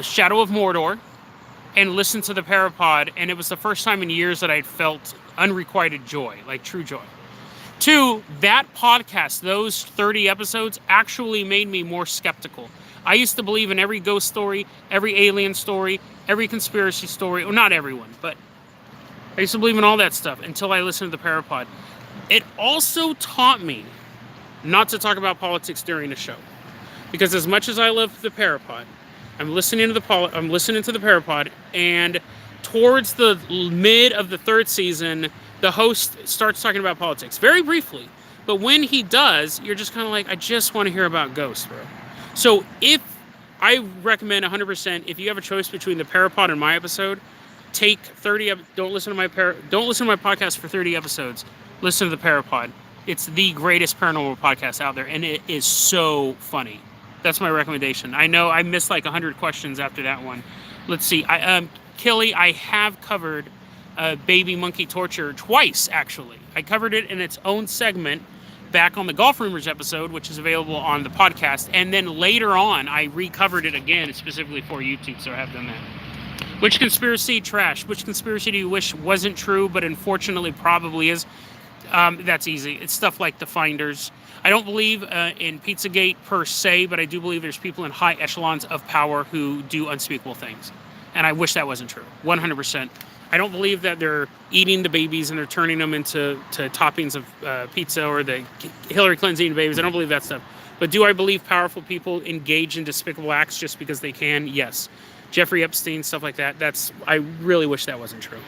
Shadow of Mordor and listen to the Parapod, and it was the first time in years that I'd felt unrequited joy, like true joy. 2, that podcast, those 30 episodes, actually made me more skeptical. I used to believe in every ghost story, every alien story, every conspiracy story. Well, not everyone, but I used to believe in all that stuff until I listened to the Parapod. It also taught me not to talk about politics during the show, because as much as I love the Parapod, I'm listening to the Parapod, and towards the mid of the 3rd season, the host starts talking about politics very briefly. But when he does, you're just kind of like, I just want to hear about ghosts, bro. So if I recommend 100%, if you have a choice between the Parapod and my episode, take 30. Don't listen to my podcast for 30 episodes. Listen to the Parapod. It's the greatest paranormal podcast out there, and it is so funny. That's my recommendation. I know I missed like 100 questions after that one. Let's see. Killy, I have covered baby monkey torture twice, actually. I covered it in its own segment back on the Golf Rumors episode, which is available on the podcast. And then later on, I recovered it again, specifically for YouTube, so I have done that. Which conspiracy? Trash. Which conspiracy do you wish wasn't true, but unfortunately probably is? That's easy. It's stuff like the Finders. I don't believe in Pizzagate per se, but I do believe there's people in high echelons of power who do unspeakable things. And I wish that wasn't true. 100%. I don't believe that they're eating the babies and they're turning them into toppings of pizza, or the Hillary Clinton eating babies. I don't believe that stuff. But do I believe powerful people engage in despicable acts just because they can? Yes. Jeffrey Epstein, stuff like that. I really wish that wasn't true.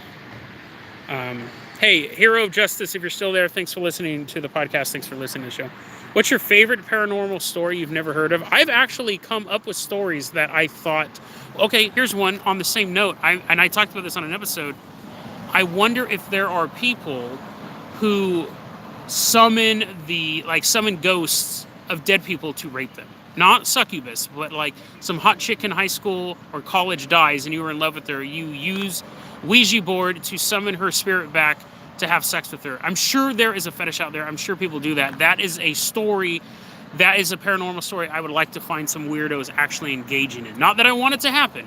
Hey, Hero of Justice, if you're still there, thanks for listening to the podcast. Thanks for listening to the show. What's your favorite paranormal story you've never heard of? I've actually come up with stories that I thought, okay, here's one on the same note. I talked about this on an episode. I wonder if there are people who summon ghosts of dead people to rape them. Not succubus, but like some hot chick in high school or college dies and you were in love with her. You use Ouija board to summon her spirit back to have sex with her. I'm sure there is a fetish out there. I'm sure people do that. That is a story. That is a paranormal story I would like to find some weirdos actually engaging in. Not that I want it to happen,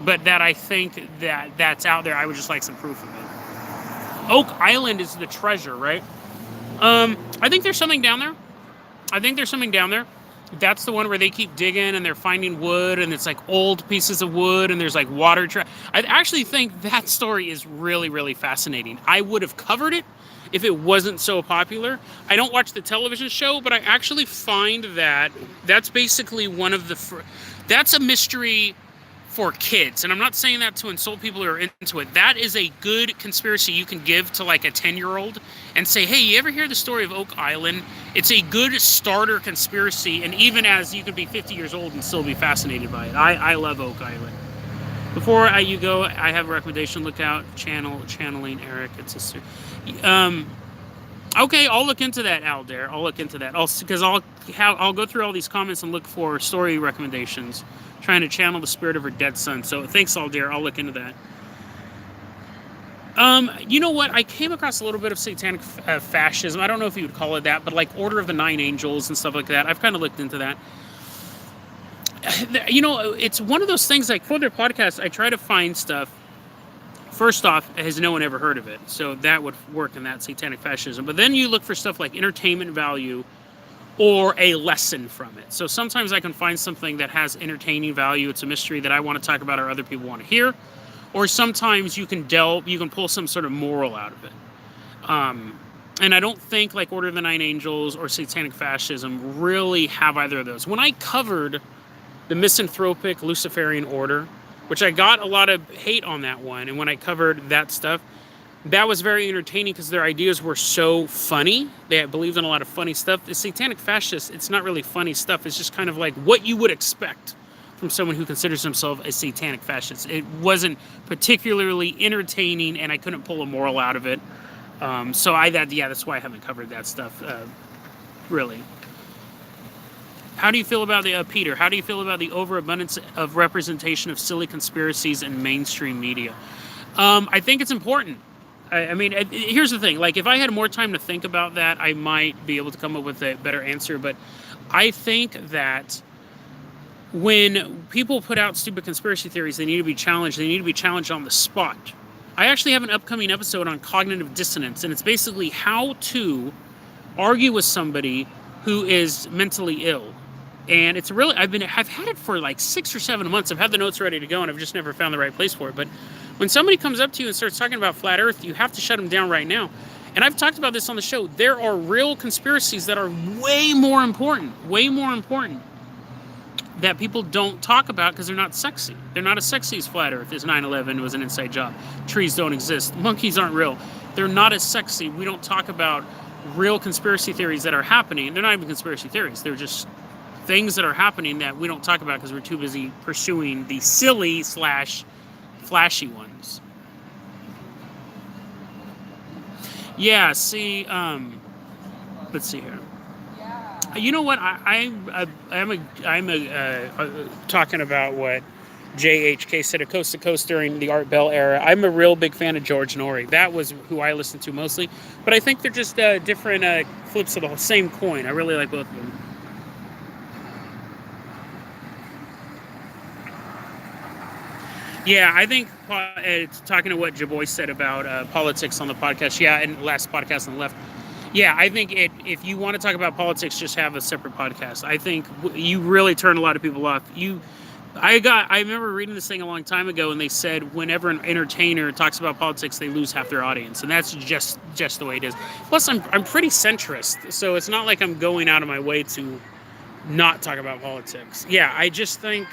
but that I think that's out there. I would just like some proof of it. Oak Island is the treasure, right? I think there's something down there. That's the one where they keep digging and they're finding wood, and it's like old pieces of wood, and there's like water. I actually think that story is really, really fascinating. I would have covered it if it wasn't so popular. I don't watch the television show, but I actually find that that's basically one of that's a mystery for kids. And I'm not saying that to insult people who are into it. That is a good conspiracy you can give to like a 10-year-old and say, hey, you ever hear the story of Oak Island? It's a good starter conspiracy. And even as you could be 50 years old and still be fascinated by it. I love Oak Island. Before you go, I have a recommendation. Look out, channeling Eric and sister. Okay, I'll look into that, Aldair. I'll look into that. I'll go through all these comments and look for story recommendations, trying to channel the spirit of her dead son. So thanks, Aldair. I'll look into that. You know what? I came across a little bit of satanic fascism. I don't know if you would call it that, but like Order of the Nine Angels and stuff like that. I've kind of looked into that. You know, it's one of those things, like for their podcast, I try to find stuff. First off, has no one ever heard of it? So that would work in that satanic fascism. But then you look for stuff like entertainment value or a lesson from it. So sometimes I can find something that has entertaining value. It's a mystery that I want to talk about or other people want to hear. Or sometimes you can pull some sort of moral out of it. And I don't think like Order of the Nine Angels or satanic fascism really have either of those. When I covered the misanthropic Luciferian order, which I got a lot of hate on that one, and when I covered that stuff, that was very entertaining because their ideas were so funny. They believed in a lot of funny stuff. The satanic fascists, it's not really funny stuff. It's just kind of like what you would expect from someone who considers himself a satanic fascist. It wasn't particularly entertaining, and I couldn't pull a moral out of it. That's why I haven't covered that stuff, really. How do you feel about the, Peter, how do you feel about the overabundance of representation of silly conspiracies in mainstream media? I think it's important. I mean, here's the thing. Like, if I had more time to think about that, I might be able to come up with a better answer. But I think that when people put out stupid conspiracy theories, they need to be challenged. They need to be challenged on the spot. I actually have an upcoming episode on cognitive dissonance, and it's basically how to argue with somebody who is mentally ill. And it's really, I've had it for like 6 or 7 months. I've had the notes ready to go, and I've just never found the right place for it. But when somebody comes up to you and starts talking about flat Earth, you have to shut them down right now. And I've talked about this on the show. There are real conspiracies that are way more important, that people don't talk about because they're not sexy. They're not as sexy as flat Earth, as 9/11 was an inside job. Trees don't exist. Monkeys aren't real. They're not as sexy. We don't talk about real conspiracy theories that are happening. They're not even conspiracy theories. They're just things that are happening that we don't talk about because we're too busy pursuing the silly / flashy ones. Yeah, see, let's see here. You know what? I'm talking about what JHK said at Coast to Coast during the Art Bell era. I'm a real big fan of George Norrie. That was who I listened to mostly. But I think they're just different flips of the same coin. I really like both of them. Yeah, I think talking to what Jaboy said about politics on the podcast, and last podcast on the left, I think if you want to talk about politics, just have a separate podcast. I think you really turn a lot of people off. I remember reading this thing a long time ago, and they said whenever an entertainer talks about politics, they lose half their audience, and that's just the way it is. Plus, I'm pretty centrist, so it's not like I'm going out of my way to not talk about politics. Yeah, I just think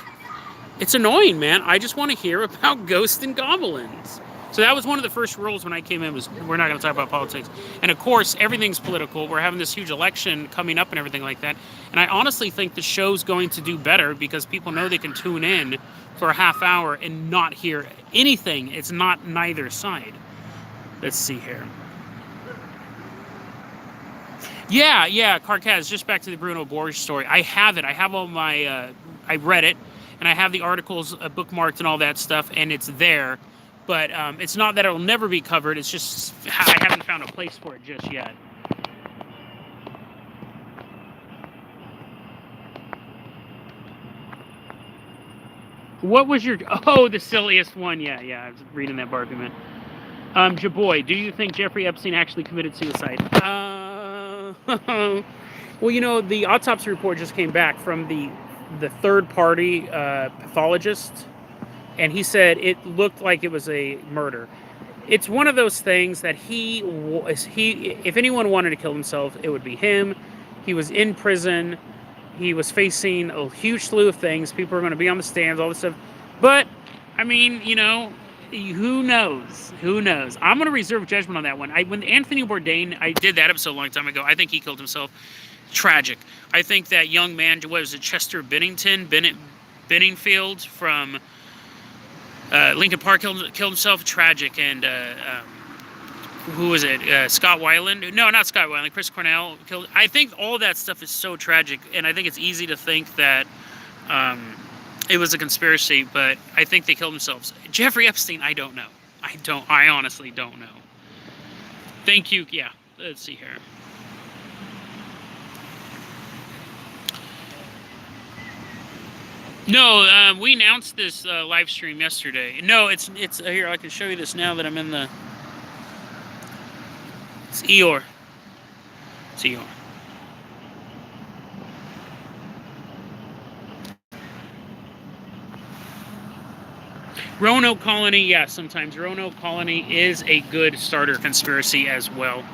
it's annoying, man. I just want to hear about ghosts and goblins. So that was one of the first rules when I came in, was we're not going to talk about politics. And of course, everything's political. We're having this huge election coming up and everything like that. And I honestly think the show's going to do better because people know they can tune in for a half hour and not hear anything. It's not neither side. Let's see here. Yeah, Carcaz, just back to the Bruno Borges story. I have it. I have all my, I read it, and I have the articles bookmarked and all that stuff, and it's there. But it's not that it'll never be covered. It's just I haven't found a place for it just yet. What was your... Oh, the silliest one. Yeah, I was reading that argument. Jaboy, do you think Jeffrey Epstein actually committed suicide? Well, you know, the autopsy report just came back from the third-party pathologist, and he said it looked like it was a murder. It's one of those things that if anyone wanted to kill himself, it would be him. He was in prison. He was facing a huge slew of things. People are going to be on the stands, all this stuff. But, I mean, you know, who knows? I'm going to reserve judgment on that one. When Anthony Bourdain, I did that episode a long time ago. I think he killed himself. Tragic. I think that young man, what was it, Chester Benningfield from Lincoln Park killed himself. Tragic. And who was it? Scott Weiland? No, not Scott Weiland. Chris Cornell killed. I think all of that stuff is so tragic, and I think it's easy to think that it was a conspiracy, but I think they killed themselves. Jeffrey Epstein, I don't know. I honestly don't know. Thank you. Yeah, let's see here. No, we announced this live stream yesterday. No, it's here. I can show you this now that I'm in the. It's Eeyore. It's Eeyore. Roanoke Colony, yeah, sometimes Roanoke Colony is a good starter conspiracy as well.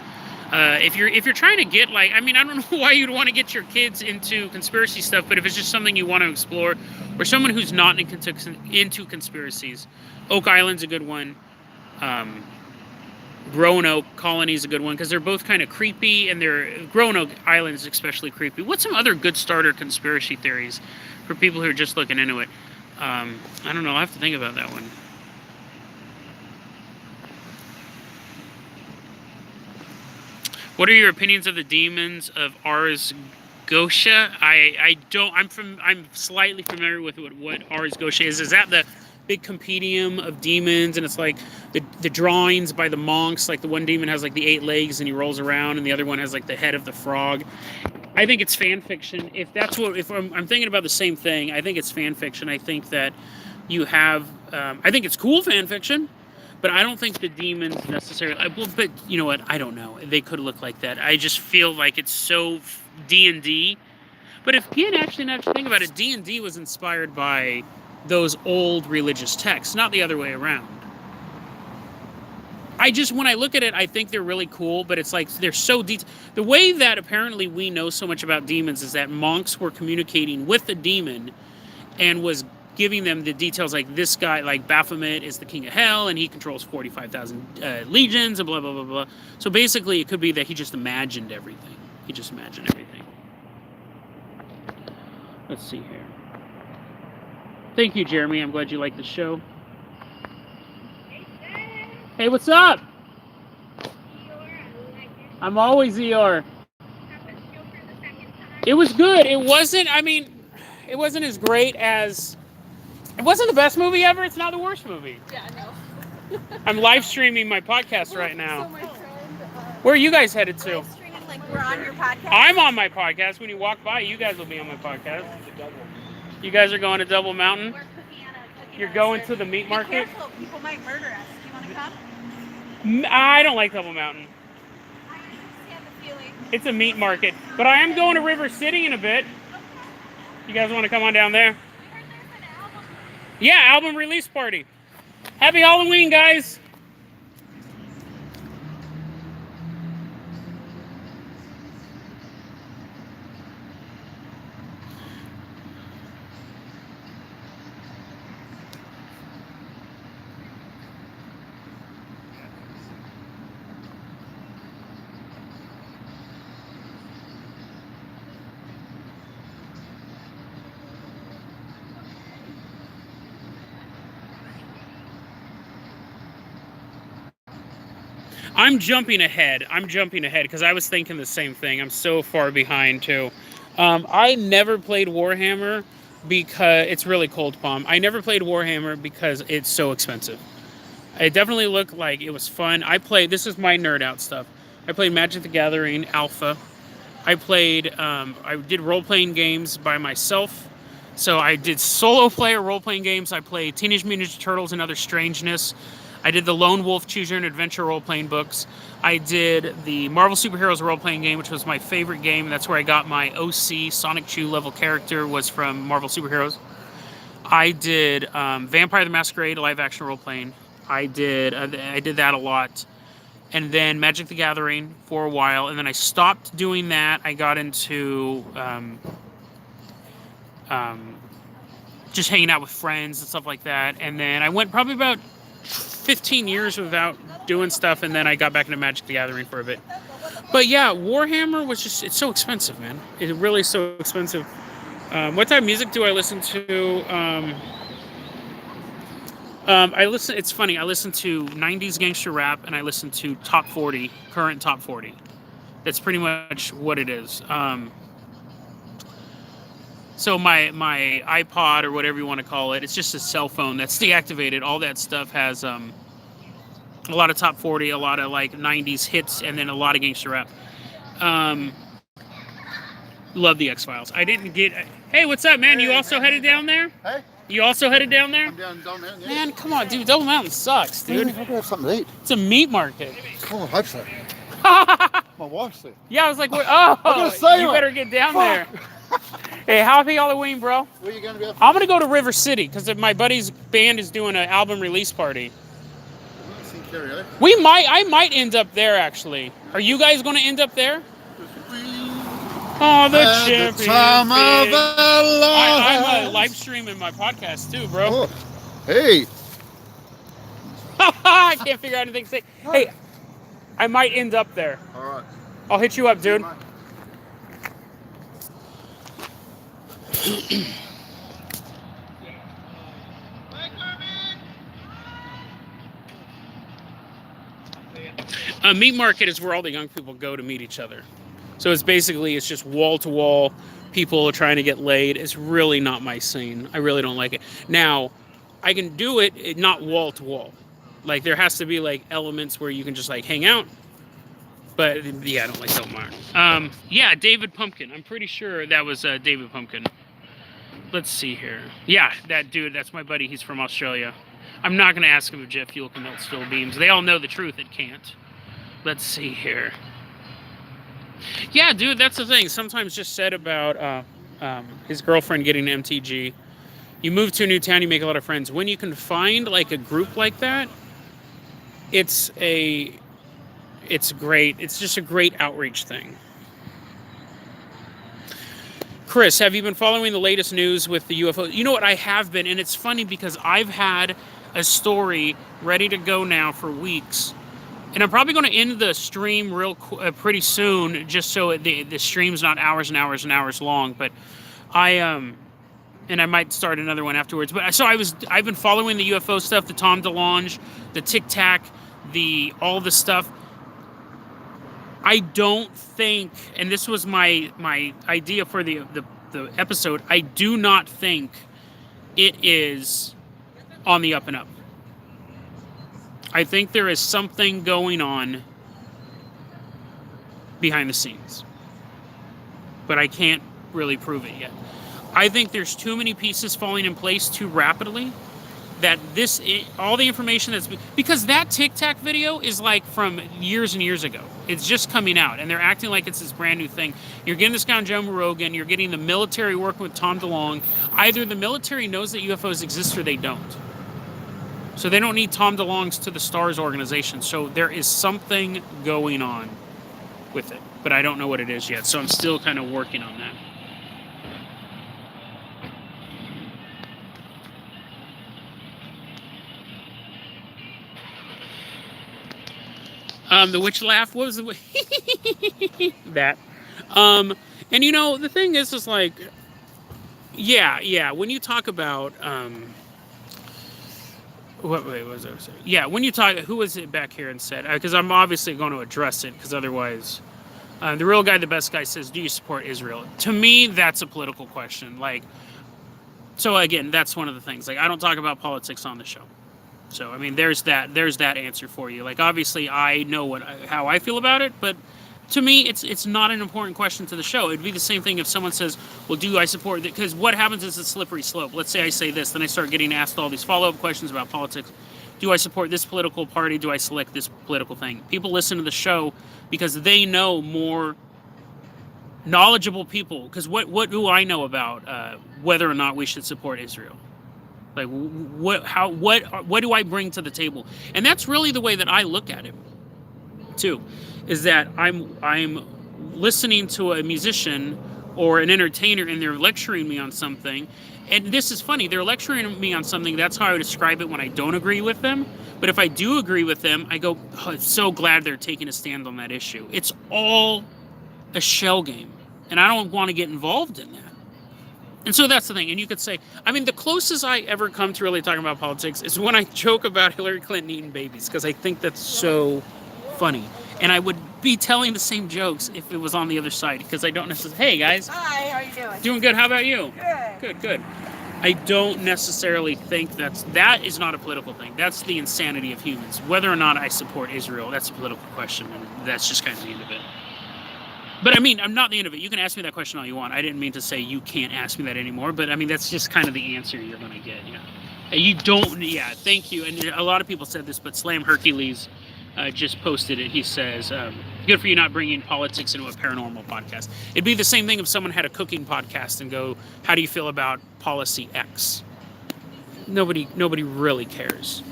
If you're trying to get, like, I mean, I don't know why you'd want to get your kids into conspiracy stuff, but if it's just something you want to explore, or someone who's not into conspiracies, Oak Island's a good one. Roanoke Colony is a good one because they're both kind of creepy, and Roanoke Island is especially creepy. What's some other good starter conspiracy theories for people who are just looking into it? I don't know. I'll have to think about that one. What are your opinions of the demons of Ars Goetia? I'm slightly familiar with what Ars Goetia is. Is that the big compendium of demons, and it's like the drawings by the monks, like the one demon has like the 8 legs and he rolls around, and the other one has like the head of the frog. I think it's fan fiction. If I'm thinking about the same thing, I think it's fan fiction. I think that you have, I think it's cool fan fiction, but I don't think the demons necessarily. But you know what? I don't know. They could look like that. I just feel like it's so D&D. But if you actually think about it, D&D was inspired by those old religious texts, not the other way around. When I look at it, I think they're really cool, but it's like they're so detailed. The way that apparently we know so much about demons is that monks were communicating with the demon and was giving them the details, like this guy, like Baphomet is the king of hell, and he controls 45,000 legions, and blah, blah, blah, blah. So basically, it could be that he just imagined everything. Let's see here. Thank you, Jeremy. I'm glad you like the show. Hey, what's up? I'm always Eeyore. It was good. It wasn't as great as... It wasn't the best movie ever. It's not the worst movie. Yeah, I know. I'm live streaming my podcast right now. So my friend, where are you guys headed to? Like we're on your podcast. I'm on my podcast. When you walk by, you guys will be on my podcast. You guys are going to Double Mountain? You're going to the meat market? Be careful. People might murder us. Do you want to come? I don't like Double Mountain. I understand the feeling. It's a meat market. But I am going to River City in a bit. You guys want to come on down there? We heard there's an album. Yeah, album release party. Happy Halloween, guys. I'm jumping ahead because I was thinking the same thing. I'm so far behind too. I never played Warhammer because it's really cold, Palm. I never played Warhammer because it's so expensive. It definitely looked like it was fun. This is my nerd out stuff. I played Magic the Gathering Alpha. I did role-playing games by myself. So I did solo player role-playing games. I played Teenage Mutant Ninja Turtles and Other Strangeness. I did the Lone Wolf Choose Your Own Adventure role-playing books. I did the Marvel Superheroes role-playing game, which was my favorite game. That's where I got my OC Sonic Chew level character, was from Marvel Superheroes. I did Vampire the Masquerade live-action role-playing. I did that a lot. And then Magic the Gathering for a while. And then I stopped doing that. I got into just hanging out with friends and stuff like that. And then I went probably about 15 years without doing stuff, and then I got back into Magic the Gathering for a bit. But yeah, Warhammer was it's so expensive, man. It really is so expensive. What type of music do I listen to? It's funny, I listen to 90s gangster rap, and I listen to top 40, current top 40. That's pretty much what it is. So my iPod, or whatever you want to call it, it's just a cell phone that's deactivated. All that stuff has A lot of top 40, a lot of like 90s hits, and then a lot of gangster rap. Love the X-Files. I didn't get... Hey, what's up, man? You also headed down there? Hey? You also headed down there? I'm down Mountain, yeah. Man, come on, dude. Double Mountain sucks, dude. I could have something to eat. It's a meat market. Oh, I hope so. My wife's there. Yeah, I was like, oh, you better get down there. Hey, happy Halloween, bro. Where are you going to be? I'm going to go to River City because my buddy's band is doing an album release party. I might end up there, actually. Are you guys going to end up there? Oh, the champion. The time of our lives. I'm live streaming my podcast too, bro. Oh. Hey. I can't figure out anything to say. Hey, I might end up there. All right. I'll hit you up, dude. A meat market is where all the young people go to meet each other. So it's just wall to wall. People are trying to get laid. It's really not my scene. I really don't like it. Now, I can do it not wall to wall. Like there has to be like elements where you can just like hang out. But yeah, I don't like Del Mar. Yeah, David Pumpkin. I'm pretty sure that was David Pumpkin. Let's see here. Yeah, that dude. That's my buddy. He's from Australia. I'm not gonna ask him if jet fuel can melt steel beams. They all know the truth. It can't. Let's see here. Yeah, dude, that's the thing. Sometimes just said about his girlfriend getting an MTG. You move to a new town, you make a lot of friends. When you can find like a group like that, it's great. It's just a great outreach thing. Chris, have you been following the latest news with the UFO? You know what, I have been, and it's funny because I've had a story ready to go now for weeks. And I'm probably going to end the stream pretty soon, just so the stream's not hours and hours and hours long. But and I might start another one afterwards. But so I've been following the UFO stuff, the Tom DeLonge, the Tic Tac, all the stuff. I don't think, and this was my idea for the episode. I do not think it is on the up and up. I think there is something going on behind the scenes, but I can't really prove it yet. I think there's too many pieces falling in place too rapidly that all the information because that Tic Tac video is like from years and years ago. It's just coming out, and they're acting like it's this brand new thing. You're getting this guy on Joe Rogan, you're getting the military working with Tom DeLonge. Either the military knows that UFOs exist or they don't. So they don't need Tom DeLonge's To the Stars organization. So there is something going on with it, but I don't know what it is yet. So I'm still kind of working on that. The witch laugh, what was the that? And you know, the thing is like, yeah, when you talk about, what was I saying? Yeah, when you talk, who was it back here and said, because I'm obviously going to address it, because otherwise, the real guy, the best guy says, do you support Israel? To me, that's a political question. Like, so again, that's one of the things. Like, I don't talk about politics on the show. So, I mean, there's that answer for you. Like, obviously, I know how I feel about it, but to me, it's not an important question to the show. It'd be the same thing if someone says, well, do I support it? Because what happens is a slippery slope. Let's say I say this, then I start getting asked all these follow-up questions about politics. Do I support this political party? Do I select this political thing? People listen to the show because they know more knowledgeable people. Because what do I know about whether or not we should support Israel? Like, what do I bring to the table? And that's really the way that I look at it, too. Is that I'm listening to a musician or an entertainer and they're lecturing me on something. And this is funny, they're lecturing me on something, that's how I would describe it when I don't agree with them. But if I do agree with them, I go, oh, I'm so glad they're taking a stand on that issue. It's all a shell game. And I don't want to get involved in that. And so that's the thing. And you could say, I mean, the closest I ever come to really talking about politics is when I joke about Hillary Clinton eating babies, because I think that's so funny. And I would be telling the same jokes if it was on the other side, because I don't necessarily. Hey guys. Hi, how you doing? Doing good. How about you? Good. Good. I don't necessarily think that is not a political thing. That's the insanity of humans. Whether or not I support Israel, that's a political question, and that's just kind of the end of it. But I mean, I'm not the end of it. You can ask me that question all you want. I didn't mean to say you can't ask me that anymore, but I mean, that's just kind of the answer you're going to get, yeah. You don't, yeah, thank you. And a lot of people said this, but Slam Hercules just posted it. He says, good for you not bringing politics into a paranormal podcast. It'd be the same thing if someone had a cooking podcast and go, how do you feel about policy X? Nobody really cares.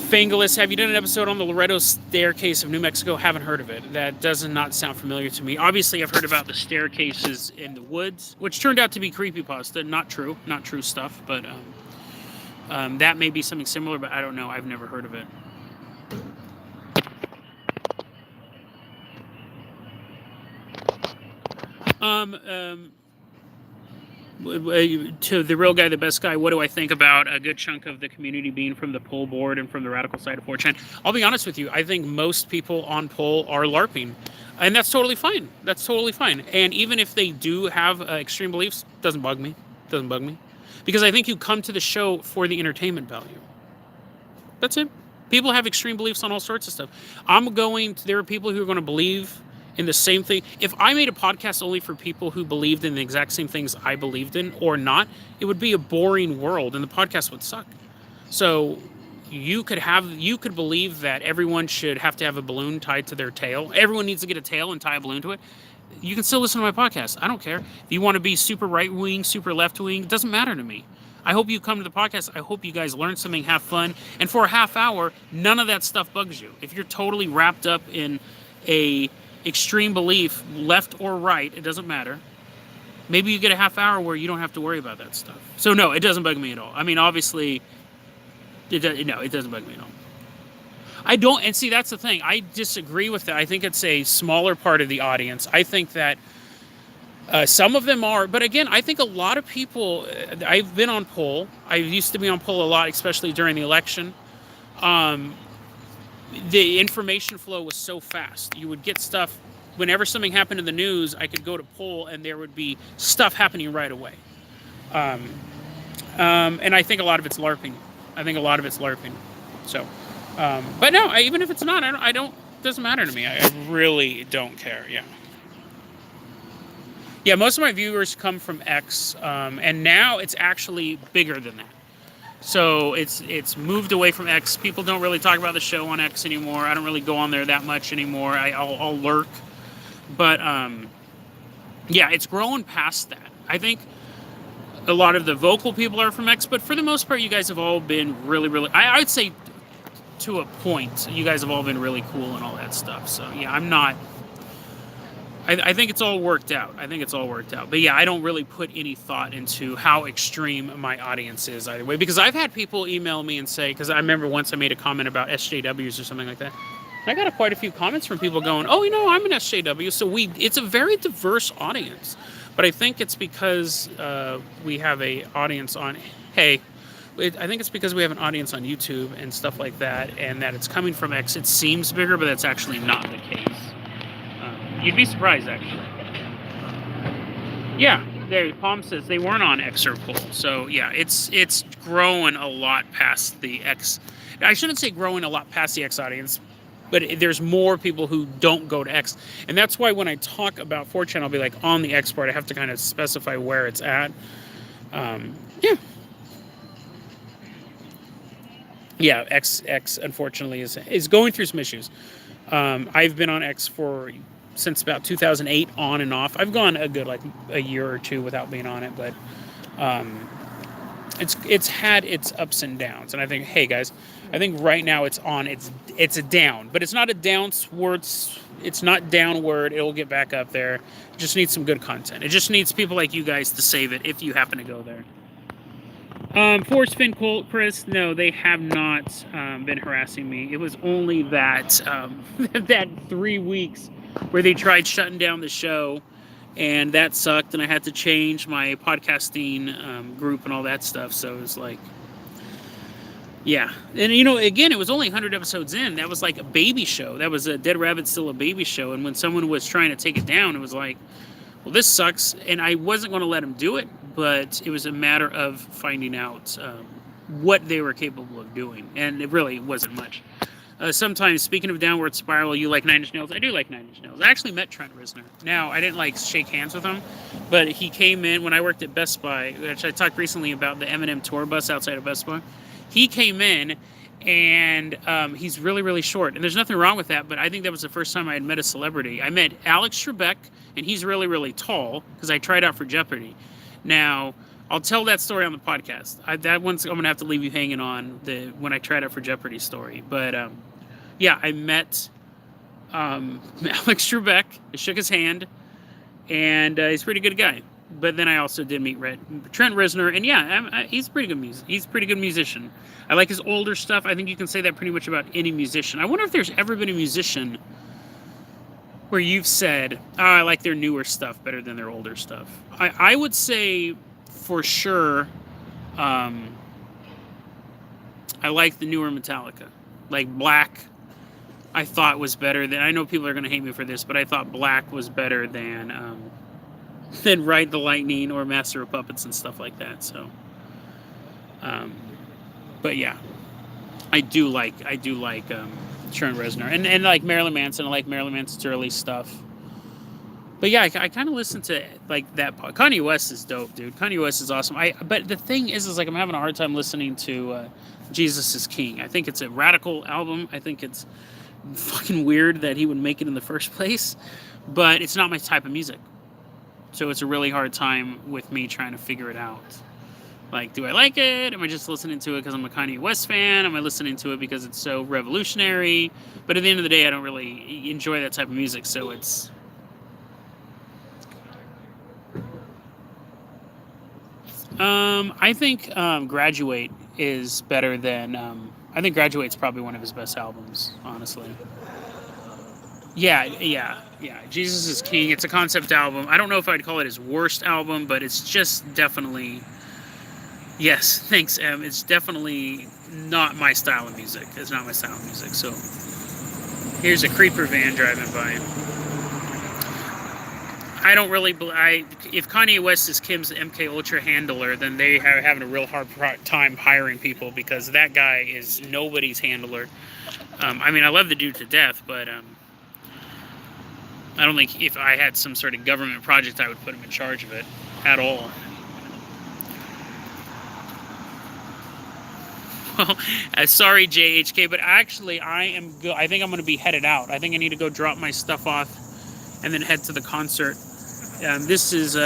Fangalus, have you done an episode on the Loreto staircase of New Mexico? Haven't heard of it. That does not sound familiar to me. Obviously, I've heard about the staircases in the woods, which turned out to be creepypasta. Not true stuff, but that may be something similar, but I don't know. I've never heard of it. To the real guy, the best guy, what do I think about a good chunk of the community being from the poll board and from the radical side of 4chan? I'll be honest with you. I think most people on poll are LARPing, and that's totally fine. That's totally fine. And even if they do have extreme beliefs, doesn't bug me. Doesn't bug me. Because I think you come to the show for the entertainment value. That's it. People have extreme beliefs on all sorts of stuff. There are people who are going to believe in the same thing. If I made a podcast only for people who believed in the exact same things I believed in or not, it would be a boring world and the podcast would suck. So you could believe that everyone should have to have a balloon tied to their tail. Everyone needs to get a tail and tie a balloon to it. You can still listen to my podcast. I don't care. If you want to be super right wing, super left wing, it doesn't matter to me. I hope you come to the podcast. I hope you guys learn something, have fun. And for a half hour, none of that stuff bugs you. If you're totally wrapped up in a extreme belief, left or right, it doesn't matter. Maybe you get a half hour where you don't have to worry about that stuff. So no, it doesn't bug me at all. I mean, obviously, it doesn't bug me at all. I don't, and see, that's the thing. I disagree with that. I think it's a smaller part of the audience. I think that some of them are, but again, I think a lot of people, I've been on poll. I used to be on poll a lot, especially during the election. The information flow was so fast. You would get stuff, whenever something happened in the news, I could go to poll and there would be stuff happening right away. And I think a lot of it's LARPing. So, but no, even if it's not, I don't, doesn't matter to me. I really don't care, yeah. Yeah, most of my viewers come from X, and now it's actually bigger than that. So it's moved away from X. People don't really talk about the show on X anymore. I don't really go on there that much anymore. I'll lurk. But, yeah, it's growing past that. I think a lot of the vocal people are from X, but for the most part, you guys have all been really, I would say to a point, you guys have all been really cool and all that stuff. So, yeah, I'm not... I think it's all worked out. But yeah, I don't really put any thought into how extreme my audience is either way. Because I've had people email me and say, because I remember once I made a comment about SJWs or something like that. I got quite a few comments from people going, oh, I'm an SJW. So it's a very diverse audience. But I think it's because we have a audience on, I think it's because we have an audience on YouTube and stuff like that. And that it's coming from X. It seems bigger, but that's actually not the case. You'd be surprised, actually. Yeah, there. Palm says they weren't on X or poll. So yeah, it's growing a lot past the X. I shouldn't say growing a lot past the X audience, but there's more people who don't go to X, and that's why when I talk about 4chan, I'll be like on the X part. I have to kind of specify where it's at. Yeah, X unfortunately is going through some issues. I've been on X since about 2008 on and off. I've gone a good a year or two without being on it, but it's had its ups and downs. And I think, hey guys, I think right now it's a down, but it's not a downward. It's not downward. It'll get back up there. It just needs some good content. It just needs people like you guys to save it if you happen to go there. Force Fin Colt, Chris, no, they have not been harassing me. It was only that that 3 weeks where they tried shutting down the show, and that sucked, and I had to change my podcasting group and all that stuff, so it was like, yeah. And, again, it was only 100 episodes in. That was like a baby show. That was a Dead Rabbit Still a Baby show, and when someone was trying to take it down, it was like, well, this sucks, and I wasn't going to let them do it, but it was a matter of finding out what they were capable of doing, and it really wasn't much. Sometimes, speaking of downward spiral, you like Nine Inch Nails. I do like Nine Inch Nails. I actually met Trent Reznor. Now, I didn't like shake hands with him, but he came in when I worked at Best Buy, which I talked recently about the Eminem tour bus outside of Best Buy. He came in, and he's really, really short. And there's nothing wrong with that, but I think that was the first time I had met a celebrity. I met Alex Trebek, and he's really, really tall, because I tried out for Jeopardy. Now, I'll tell that story on the podcast. That one's I'm going to have to leave you hanging on, when I tried out for Jeopardy story. But, yeah, I met Alex Trebek. I shook his hand, and he's a pretty good guy. But then I also did meet Trent Reznor, and yeah, he's pretty good music. He's a pretty good musician. I like his older stuff. I think you can say that pretty much about any musician. I wonder if there's ever been a musician where you've said, "Oh, I like their newer stuff better than their older stuff." I would say for sure, I like the newer Metallica, like Black. I thought was better than. I know people are going to hate me for this, but I thought Black was better than Ride the Lightning or Master of Puppets and stuff like that. So, but yeah, I do like Trent Reznor and like Marilyn Manson. I like Marilyn Manson's early stuff. But yeah, I kind of listen to like that. Kanye West is dope, dude. Kanye West is awesome. But the thing is like I'm having a hard time listening to Jesus is King. I think it's a radical album. I think it's fucking weird that he would make it in the first place, but it's not my type of music. So it's a really hard time with me trying to figure it out. Like, do I like it? Am I just listening to it because I'm a Kanye West fan? Am I listening to it because it's so revolutionary? But at the end of the day, I don't really enjoy that type of music, so it's... I think Graduate is better than... I think Graduate's probably one of his best albums, honestly. Yeah. Jesus is King. It's a concept album. I don't know if I'd call it his worst album, but it's just definitely... Yes, thanks, Em. It's definitely not my style of music. It's not my style of music. So here's a creeper van driving by. I don't really... if Kanye West is Kim's MK Ultra handler, then they are having a real hard time hiring people because that guy is nobody's handler. I mean, I love the dude to death, but I don't think if I had some sort of government project, I would put him in charge of it at all. Well, sorry, JHK, but actually, I think I'm going to be headed out. I think I need to go drop my stuff off and then head to the concert. This is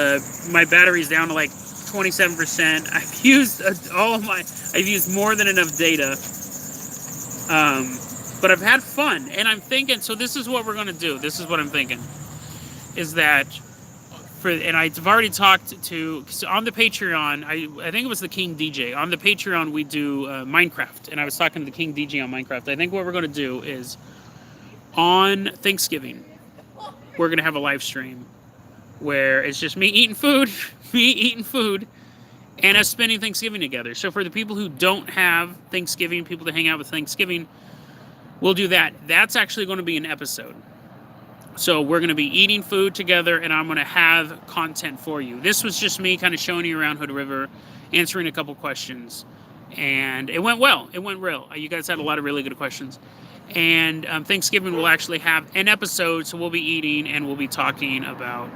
my battery's down to like 27%. I've used I've used more than enough data. But I've had fun, and I'm thinking. So this is what we're going to do. This is what I'm thinking, is that. And I've already talked to on the Patreon. I think it was the King DJ on the Patreon. We do Minecraft, and I was talking to the King DJ on Minecraft. I think what we're going to do is on Thanksgiving, we're going to have a live stream where it's just me eating food, and us spending Thanksgiving together. So for the people who don't have Thanksgiving, people to hang out with Thanksgiving, we'll do that. That's actually going to be an episode. So we're going to be eating food together, and I'm going to have content for you. This was just me kind of showing you around Hood River, answering a couple questions, and it went well. It went real. You guys had a lot of really good questions. And Thanksgiving we'll actually have an episode, so we'll be eating, and we'll be talking about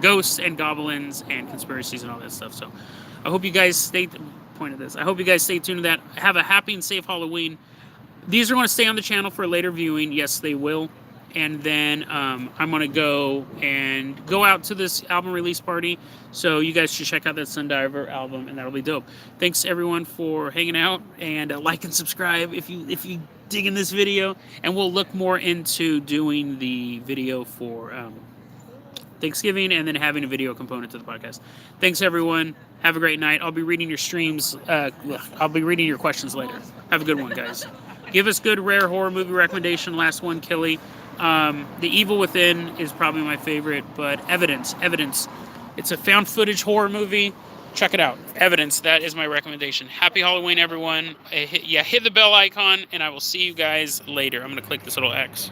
ghosts and goblins and conspiracies and all that stuff. So I hope you guys stay tuned to that. Have a happy and safe Halloween. These are going to stay on the channel for later viewing. Yes, they will. And then I'm going to go out to this album release party. So you guys should check out that Sundiver album, and that'll be dope. Thanks, everyone, for hanging out. And like and subscribe if you dig in this video. And we'll look more into doing the video for Thanksgiving and then having a video component to the podcast. Thanks, everyone. Have a great night. I'll be reading your streams. I'll be reading your questions later. Have a good one, guys. Give us good, rare horror movie recommendation. Last one, Killy. The Evil Within is probably my favorite, but Evidence. It's a found footage horror movie. Check it out. Evidence, that is my recommendation. Happy Halloween, everyone. Hit the bell icon, and I will see you guys later. I'm going to click this little X.